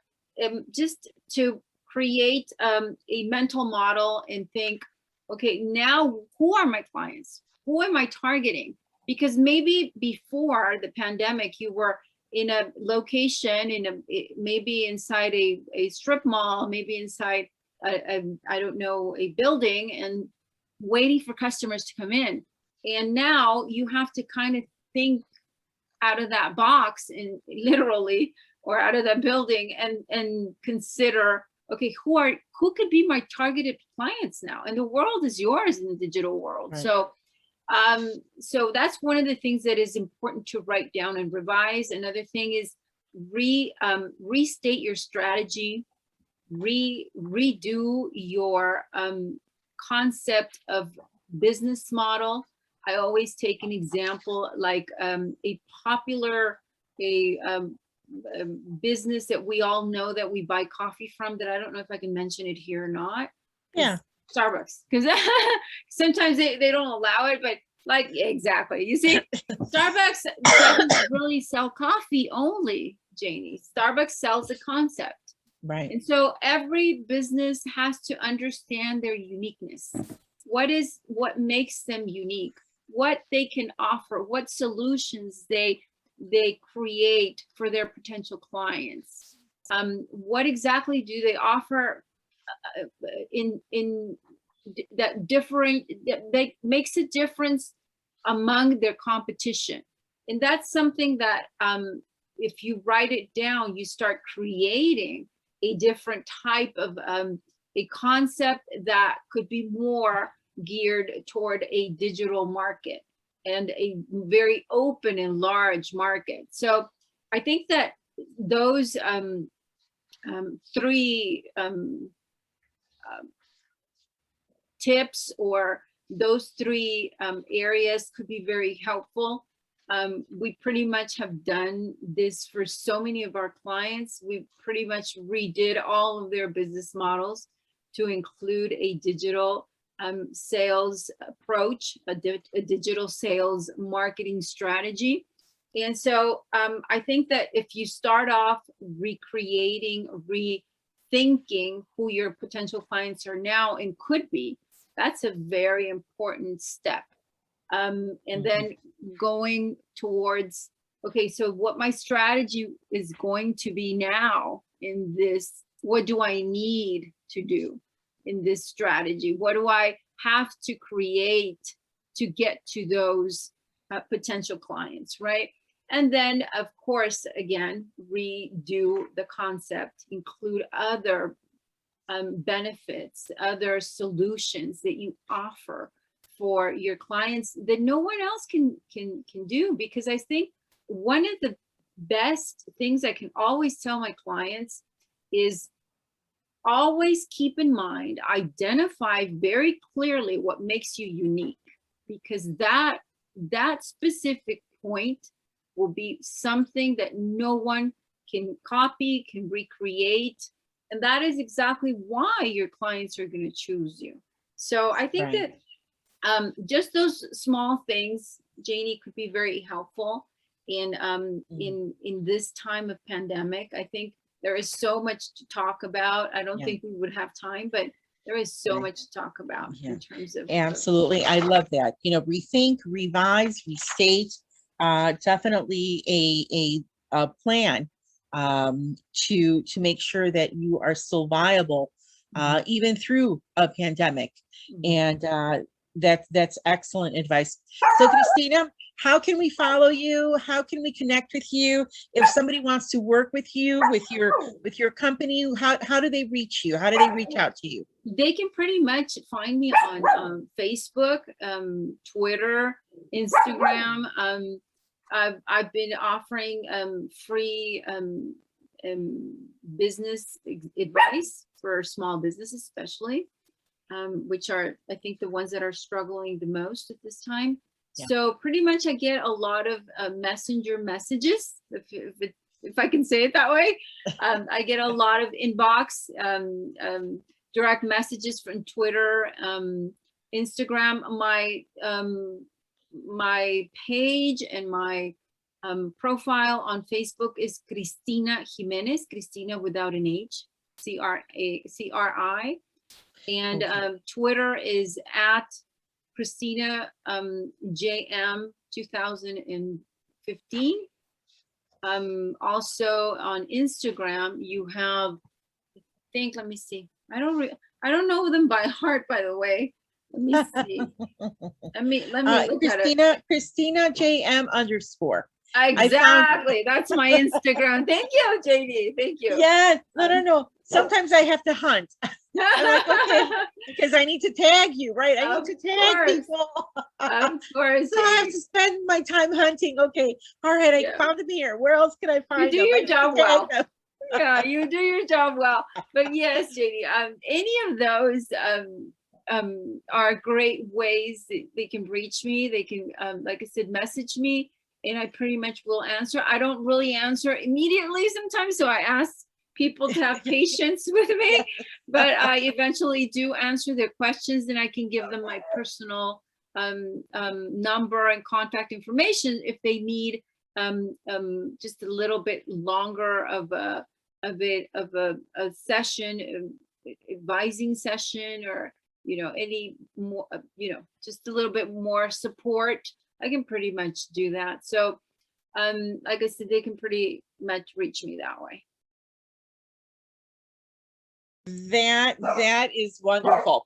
E: just to create a mental model and think, okay, now who are my clients? Who am I targeting? Because maybe before the pandemic, you were in a location, maybe inside a strip mall, maybe inside I don't know, a building, and waiting for customers to come in. And now you have to kind of think out of that box, and literally, or out of that building, and consider, okay, who could be my targeted clients now? And the world is yours in the digital world. Right. So that's one of the things that is important to write down and revise. Another thing is restate your strategy, redo your concept of business model. I always take an example like a popular business that we all know that we buy coffee from, that I don't know if I can mention it here or not.
B: Yeah.
E: Starbucks, because sometimes they don't allow it, but like, exactly. You see, Starbucks doesn't really sell coffee only, Janie. Starbucks sells a concept.
B: Right.
E: And so every business has to understand their uniqueness. What makes them unique, what they can offer, what solutions they create for their potential clients. What exactly do they offer in that different, that makes a difference among their competition? And that's something that if you write it down, you start creating a different type of a concept that could be more geared toward a digital market and a very open and large market. So I think that those three tips, or those three areas, could be very helpful. We pretty much have done this for so many of our clients. We pretty much redid all of their business models to include a digital sales approach, a digital sales marketing strategy. And so I think that if you start off recreating, rethinking who your potential clients are now and could be, that's a very important step. And then going towards, okay, so what my strategy is going to be now in this, what do I need to do in this strategy? What do I have to create to get to those potential clients, right? And then, of course, again, redo the concept, include other benefits, other solutions that you offer for your clients that no one else can do. Because I think one of the best things I can always tell my clients is always keep in mind, identify very clearly what makes you unique, because that specific point will be something that no one can copy, can recreate. And that is exactly why your clients are going to choose you. So I think that just those small things, Janie, could be very helpful in this time of pandemic. I think there is so much to talk about. I don't think we would have time, but there is so much to talk about in terms of.
B: Absolutely. I love that. You know, rethink, revise, restate, definitely a plan to make sure that you are still viable even through a pandemic. And that's excellent advice. So Cristina, how can we follow you? How can we connect with you? If somebody wants to work with you, with your company, how do they reach you? How do they reach out to you?
E: They can pretty much find me on Facebook, Twitter, Instagram. I've been offering free business advice for small businesses, especially, which are, I think, the ones that are struggling the most at this time. Yeah. So pretty much I get a lot of messenger messages, if I can say it that way. I get a lot of inbox, direct messages from Twitter, Instagram. My page and my profile on Facebook is Cristina Jimenez, Cristina without an H, CRI. And Twitter is at Cristina JM 2015. Also on Instagram, you have, let me see. I don't know them by heart, by the way. Let me see. Let me look at it.
B: Cristina JM _.
E: Exactly. That's my Instagram. Thank you, JD. Thank you.
B: Yeah. No. Sometimes I have to hunt. I'm like, okay, because I need to tag you, right? I need to tag people.
E: Of course.
B: So I have to spend my time hunting. Okay. All right. I found them here. Where else can I find them?
E: You do your job well. Yeah, you do your job well. But yes, JD, any of those are great ways that they can reach me. They can, like I said, message me. and I pretty much will answer. I don't really answer immediately sometimes, so I ask people to have patience with me, but I eventually do answer their questions, and I can give them my personal number and contact information if they need just a little bit longer of a session, advising session, or any more, just a little bit more support. I can pretty much do that. So like I said, they can pretty much reach me that way.
B: That is wonderful.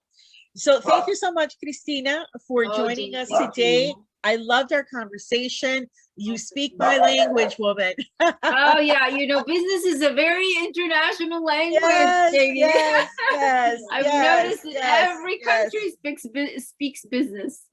B: So thank you so much, Cristina, for joining
E: Janie,
B: us
E: thank
B: today.
E: you.
B: I loved our conversation. You speak my language, woman.
E: Oh yeah, business is a very international language, Janie.
B: Yes,
E: I've noticed that every country speaks business.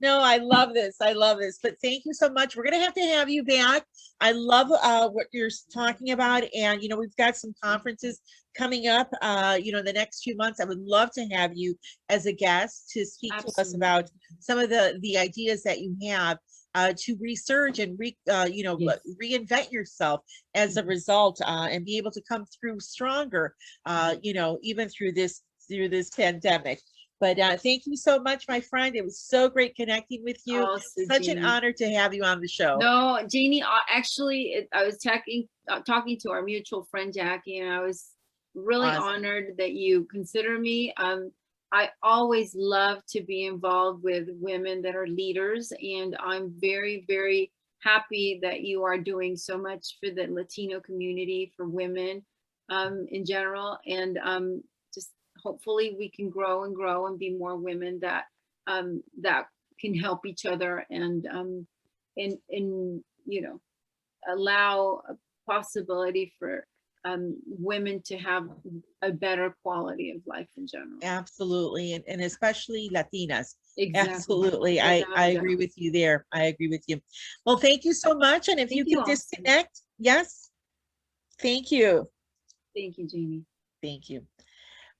B: No, I love this. I love this. But thank you so much. We're going to have you back. I love what you're talking about. And, we've got some conferences coming up, the next few months. I would love to have you as a guest to speak to us about some of the ideas that you have to research and reinvent yourself as a result, and be able to come through stronger, even through this pandemic. But thank you so much, my friend. It was so great connecting with you. Such an honor to have you on the show.
E: No, Janie, actually, I was talking to our mutual friend, Jackie, and I was really honored that you consider me. I always love to be involved with women that are leaders, and I'm very, very happy that you are doing so much for the Latino community, for women in general, and hopefully we can grow and be more women that that can help each other and allow a possibility for women to have a better quality of life in general.
B: Absolutely. And especially Latinas.
E: Exactly.
B: Absolutely. I agree with you there. I agree with you. Well, thank you so much. And if you could disconnect. Yes. Thank you.
E: Thank you, Janie.
B: Thank you.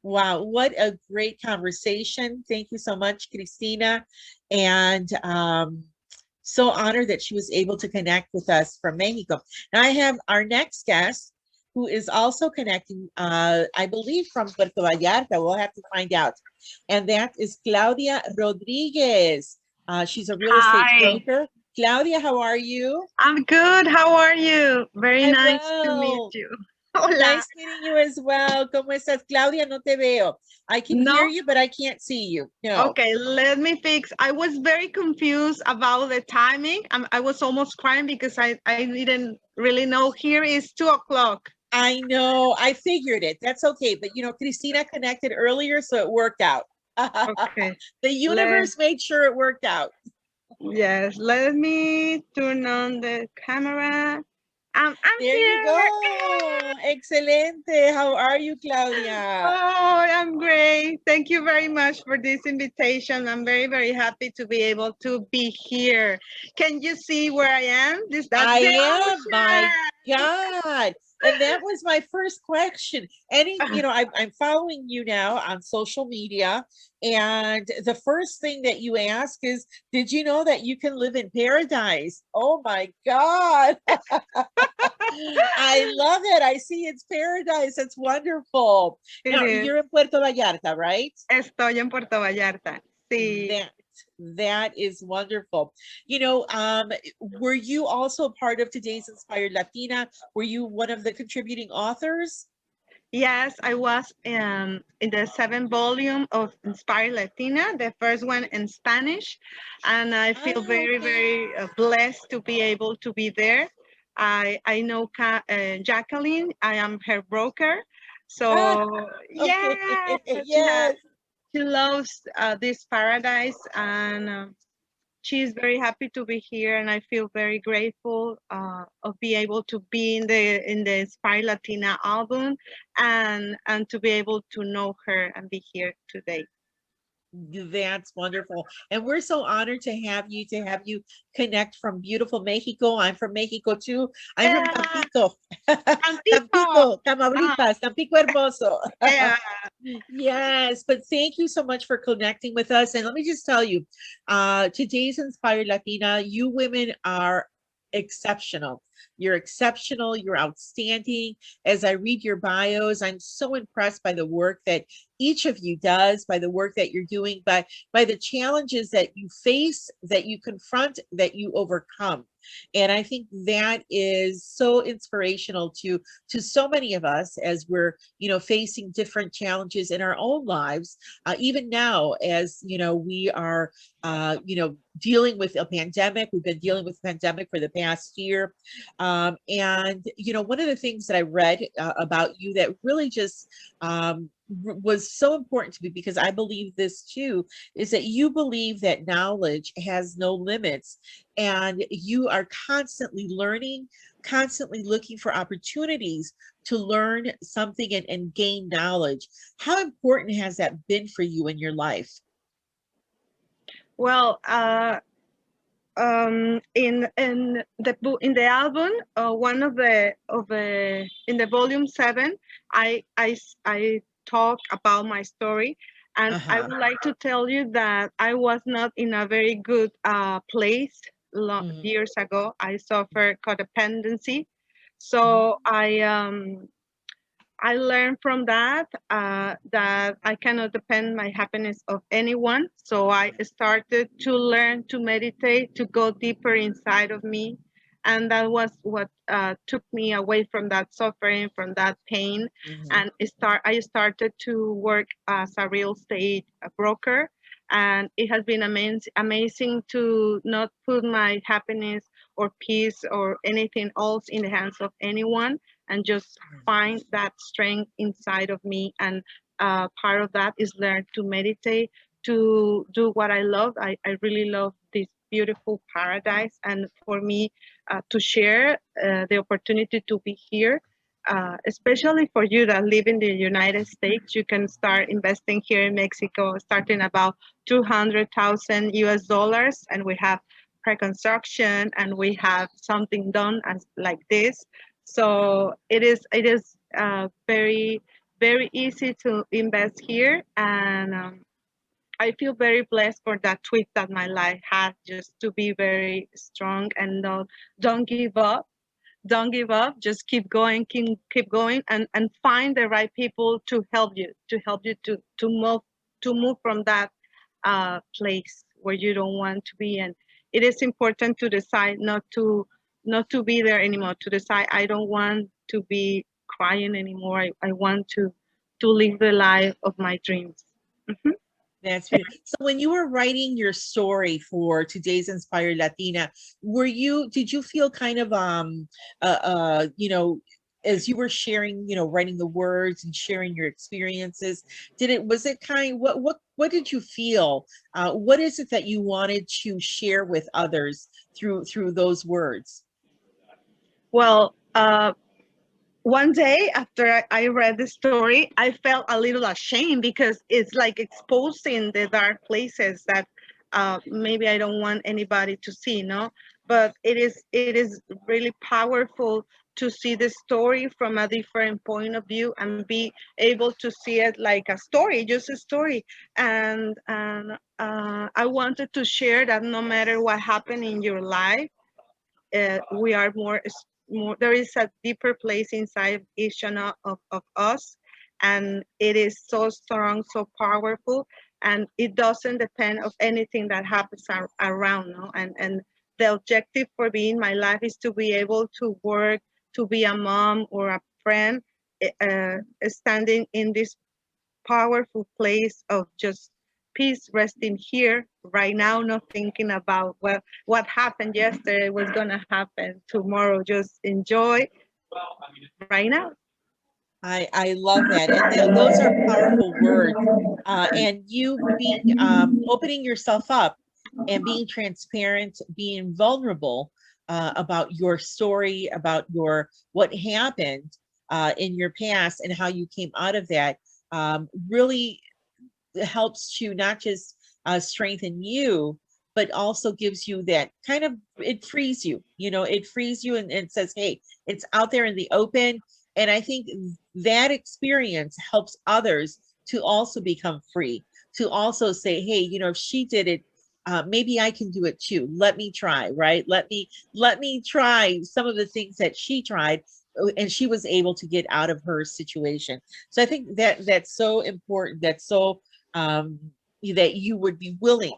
B: Wow, what a great conversation. Thank you so much, Cristina. And so honored that she was able to connect with us from Mexico. Now I have our next guest who is also connecting, I believe from Puerto Vallarta. We'll have to find out. And that is Claudia Rodriguez. She's a real estate broker. Claudia, how are you?
F: I'm good. How are you? Very nice to meet you. Hola.
B: Nice meeting you as well. ¿Cómo estás, Claudia? No te veo. I can hear you, but I can't see you. No.
F: Okay, let me fix. I was very confused about the timing. I was almost crying because I didn't really know. Here is 2 o'clock.
B: I know. I figured it. That's okay. But, Cristina connected earlier, so it worked out.
F: Okay.
B: The universe made sure it worked out.
F: Yes. Let me turn on the camera. I'm
B: there
F: here.
B: You go. Excelente. How are you, Claudia?
F: Oh, I'm great. Thank you very much for this invitation. I'm very, very happy to be able to be here. Can you see where I am?
B: I am. My God. And that was my first question. I'm following you now on social media. And the first thing that you ask is, did you know that you can live in paradise? Oh my God. I love it. I see it's paradise. It's wonderful. Now, you're in Puerto Vallarta, right?
F: Estoy en Puerto Vallarta. Sí.
B: That is wonderful. Were you also part of today's Inspired Latina? Were you one of the contributing authors?
F: Yes, I was in the 7th volume of Inspired Latina, the first one in Spanish. And I feel very, very blessed to be able to be there. I know Jacqueline, I am her broker. So, yes. She loves this paradise, and she's very happy to be here, and I feel very grateful of being able to be in the Inspire Latina album, and to be able to know her and be here today.
B: That's wonderful. And we're so honored to have you connect from beautiful Mexico. I'm from Mexico too. I'm from
F: Yeah,
B: Tampico.
F: Tampico.
B: Tampico, Tamaulipas, Tampico Hermoso.
F: Yeah.
B: Yes, but thank you so much for connecting with us. And let me just tell you, today's Inspired Latina, you women are exceptional. You're exceptional. You're outstanding. As I read your bios, I'm so impressed by the work that each of you does, by the work that you're doing, by the challenges that you face, that you confront, that you overcome. And I think that is so inspirational to so many of us as we're, facing different challenges in our own lives. Even now, as we are, dealing with a pandemic. We've been dealing with pandemic for the past year. And, one of the things that I read about you that really just was so important to me, because I believe this too, is that you believe that knowledge has no limits, and you are constantly learning, constantly looking for opportunities to learn something and gain knowledge. How important has that been for you in your life?
F: Well, in the album, one of the in the volume 7, I talk about my story, and I
B: Uh-huh.
F: would like to tell you that I was not in a very good place
B: Mhm.
F: years ago. I suffered codependency,
B: Mhm.
F: so I learned from that that I cannot depend my happiness of anyone. So I started to learn to meditate, to go deeper inside of me, and that was what took me away from that suffering, from that pain.
B: Mhm.
F: And I started to work as a real estate broker, and it has been amazing to not put my happiness or peace or anything else in the hands of anyone, and just find that strength inside of me. And part of that is learn to meditate, to do what I love. I really love this beautiful paradise. And for me to share the opportunity to be here, especially for you that live in the United States, you can start investing here in Mexico, starting about 200,000 US dollars. And we have pre-construction, and we have something done as like this. So it is very very easy to invest here, and I feel very blessed for that tweet that my life had, just to be very strong and don't give up. Don't give up. Just keep going, and find the right people to help you to move from that place where you don't want to be. And it is important to decide not to be there anymore, to decide I don't want to be crying anymore. I want to live the life of my dreams. Mhm.
B: That's beautiful. So when you were writing your story for today's Inspired Latina, did you feel kind of as you were sharing, writing the words and sharing your experiences, was it what did you feel? What is it that you wanted to share with others through those words?
F: Well, one day after I read the story, I felt a little ashamed, because it's like exposing the dark places that maybe I don't want anybody to see, no? But it is really powerful to see the story from a different point of view, and be able to see it like a story, just a story. And I wanted to share that no matter what happened in your life, we are more, there is a deeper place inside each one of us, and it is so strong, so powerful, and it doesn't depend of anything that happens around, no? And the objective for being my life is to be able to work, to be a mom or a friend, standing in this powerful place of just peace, resting here right now, not thinking about what happened yesterday was gonna happen tomorrow. Just enjoy right now.
B: I love that, and those are powerful words. And you being opening yourself up and being transparent, being vulnerable about your story, about what happened in your past and how you came out of that. Really, helps to not just strengthen you, but also gives you that kind of, it frees you, it frees you and says, hey, it's out there in the open. And I think that experience helps others to also become free, to also say, hey, if she did it, maybe I can do it too. Let me try, right? Let me try some of the things that she tried, and she was able to get out of her situation. So I think that that's so important. That's so that you would be willing,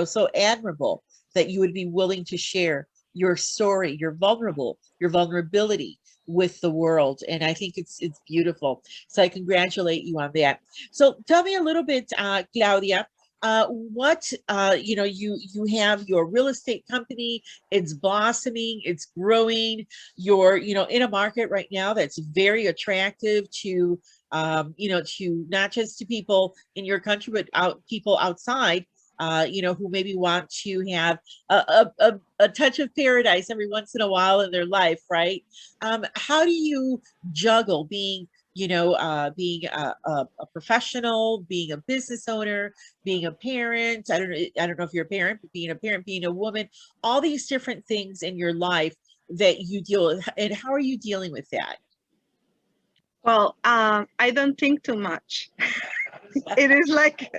B: so admirable that you would be willing to share your story, your vulnerability with the world. And I think it's beautiful. So I congratulate you on that. So tell me a little bit, Claudia, what you have your real estate company. It's blossoming, it's growing. You're in a market right now that's very attractive to to not just to people in your country, but people outside, who maybe want to have a touch of paradise every once in a while in their life, right? How do you juggle being being a professional, being a business owner, being a parent? I don't know if you're a parent, but being a parent, being a woman, all these different things in your life that you deal with, and how are you dealing with that?
F: Well, I don't think too much. It is like,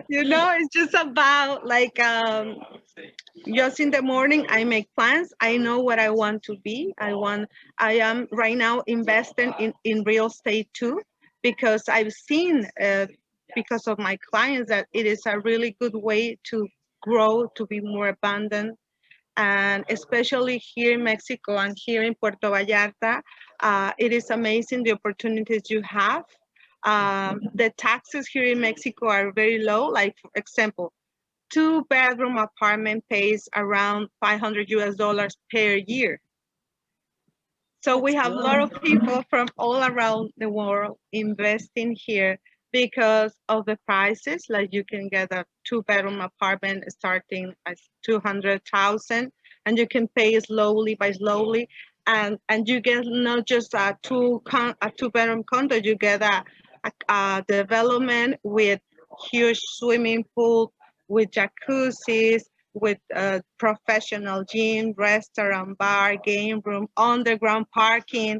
F: it's just about like, just in the morning, I make plans. I know what I want to be. I am right now investing in real estate too, because I've seen, because of my clients, that it is a really good way to grow, to be more abundant. And especially here in Mexico and here in Puerto Vallarta, it is amazing the opportunities you have. The taxes here in Mexico are very low. Like, for example, 2-bedroom apartment pays around $500 per year. So we have a lot of people from all around the world investing here because of the prices. Like, you can get a 2-bedroom apartment starting at 200,000, and you can pay slowly by slowly, and you get not just a 2-bedroom condo. You get a development with huge swimming pool, with jacuzzis, with a professional gym, restaurant, bar, game room, underground parking.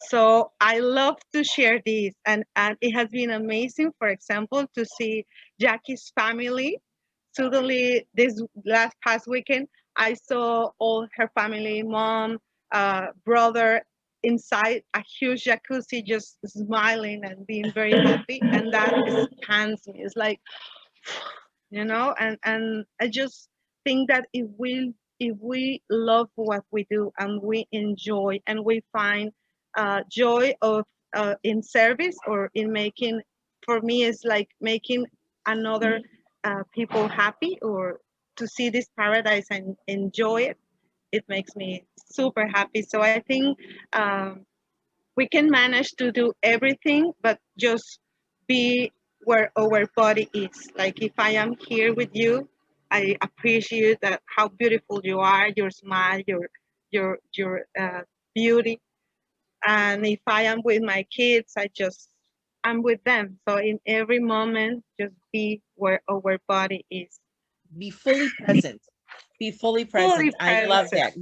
F: So I love to share this, and it has been amazing, for example, to see Jackie's family. Suddenly, this past weekend, I saw all her family, mom, brother, inside a huge jacuzzi, just smiling and being very happy, and that expands me. It's like, and I just think that if we love what we do and we enjoy and we find joy of in service or in making, for me, it's like making another people happy, or to see this paradise and enjoy it, it makes me super happy. So I think we can manage to do everything, but just be where our body is. Like, if I am here with you, I appreciate that how beautiful you are, your smile, your beauty. And if I am with my kids, I'm with them. So in every moment, just be where our body is.
B: Be fully present. Be fully present. I love that.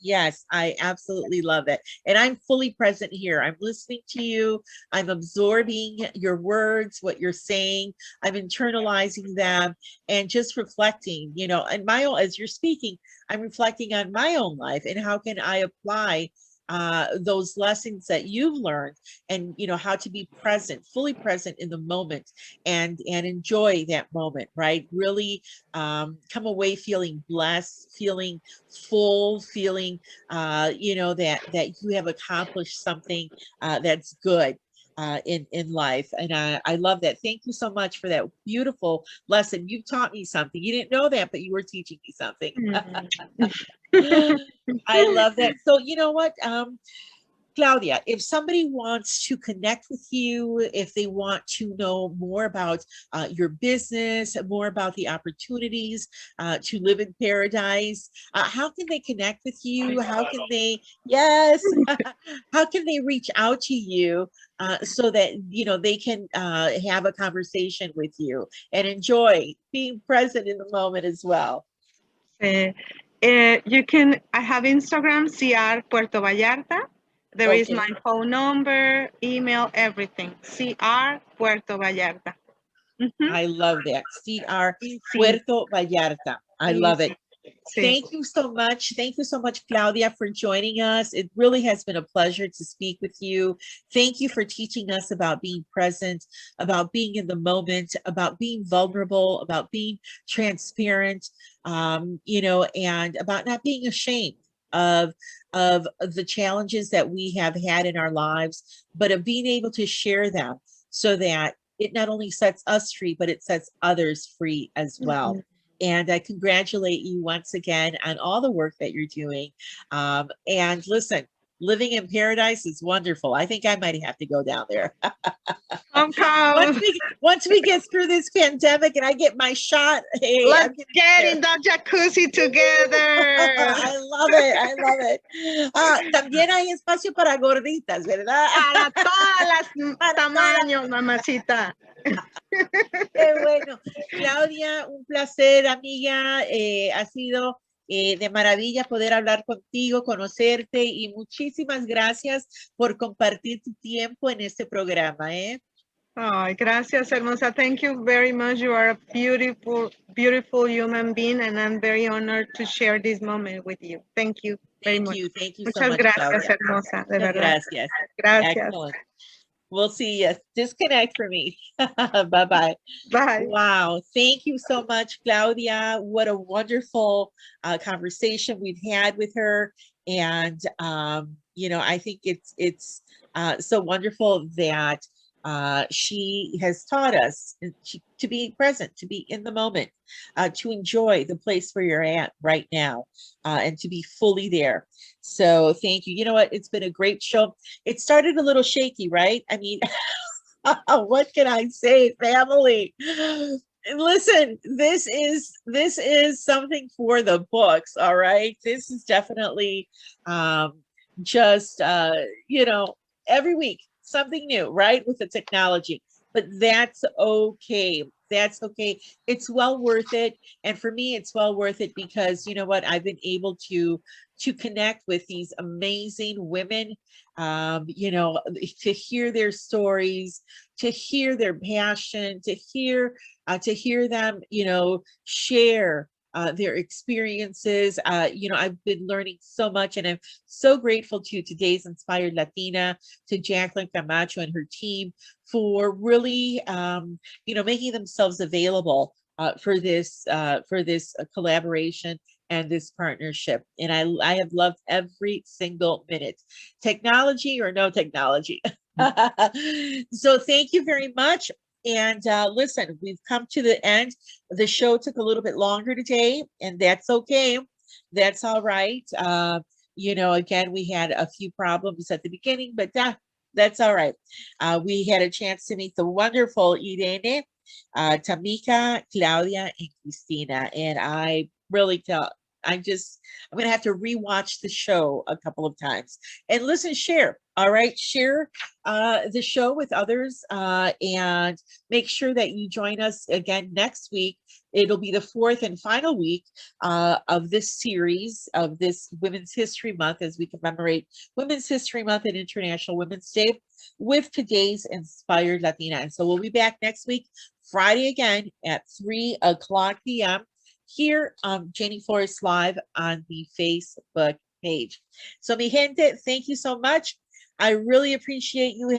B: Yes, I absolutely love that. And I'm fully present here. I'm listening to you. I'm absorbing your words, what you're saying. I'm internalizing them and just reflecting, and as you're speaking, I'm reflecting on my own life and how can I apply those lessons that you've learned, and how to be present, fully present in the moment, and enjoy that moment, right? Really come away feeling blessed, feeling full, feeling that you have accomplished something that's good in life. And I love that. Thank you so much for that beautiful lesson. You've taught me something. You didn't know that, but you were teaching me something. I love that. So you know what, Claudia, if somebody wants to connect with you, if they want to know more about your business, more about the opportunities to live in paradise, how can they connect with you? How can they, yes, how can they reach out to you so that, you know, they can have a conversation with you and enjoy being present in the moment as well?
F: You can, I have Instagram, CR Puerto Vallarta. There is
B: Okay.
F: my phone number, email, everything. CR Puerto Vallarta. Mhm.
B: I love that. CR
F: Easy,
B: Puerto Vallarta. I love it.
F: easy. Sí.
B: Thank you so much. Thank you so much, Claudia, for joining us. It really has been a pleasure to speak with you. Thank you for teaching us about being present, about being in the moment, about being vulnerable, about being transparent, you know, and about not being ashamed of the challenges that we have had in our lives, but of being able to share them so that it not only sets us free, but it sets others free as well.
F: Mhm.
B: And I congratulate you once again on all the work that you're doing. And listen, living in paradise is wonderful. I think I might have to go down there.
F: Come.
B: Once we get through this pandemic and I get my shot, hey, I'm
F: Let's
B: getting
F: get
B: there.
F: in that jacuzzi together.
B: I love it. I love it. También hay espacio para gorditas, ¿verdad?
F: Para todas las
B: Para todas.
F: tamaños, mamacita.
B: Qué bueno. Claudia, un placer, amiga. Ha sido de maravilla poder hablar contigo, conocerte y muchísimas gracias por compartir tu tiempo en este programa, ¿eh?
F: Ay, gracias, hermosa. Thank you very much. You are a beautiful, beautiful human being, and I'm very honored to share this moment with you. Thank you very much.
B: Thank you so
F: Muchas
B: much,
F: gracias,
B: Claudia.
F: hermosa, de
B: Muchas
F: verdad.
B: gracias.
F: Gracias.
B: Excellent. We'll see you. Disconnect for me. Bye-bye.
F: Bye.
B: Wow. Thank you so much, Claudia. What a wonderful conversation we've had with her. And, you know, I think it's so wonderful that she has taught us to be present, to be in the moment, to enjoy the place where you're at right now, and to be fully there. So thank you. You know what? It's been a great show. It started a little shaky, right? I mean, what can I say, family? Listen, this is something for the books, all right? This is definitely just you know, every week something new, right? With the technology. But that's okay. That's okay. It's well worth it. And for me, it's well worth it because you know what? I've been able to connect with these amazing women, you know, to hear their stories, to hear their passion, to hear them, you know, share their experiences. You know, I've been learning so much, and I'm so grateful to today's Inspired Latina, to Jacqueline Camacho and her team for really, you know, making themselves available for this collaboration and this partnership. And I have loved every single minute, technology or no technology. So thank you very much. And listen, we've come to the end. The show took a little bit longer today, and that's okay. That's all right. You know, again, we had a few problems at the beginning, but that's all right. We had a chance to meet the wonderful Irene, Tamika, Claudia, and Cristina. And I really I'm going to have to rewatch the show a couple of times and listen, share. All right. Share the show with others and make sure that you join us again next week. It'll be the fourth and final week of this series of this Women's History Month as we commemorate Women's History Month and International Women's Day with today's Inspired Latina. And so we'll be back next week, Friday again at 3:00 p.m. here on Janie Flores Live on the Facebook page. So mi gente, thank you so much. I really appreciate you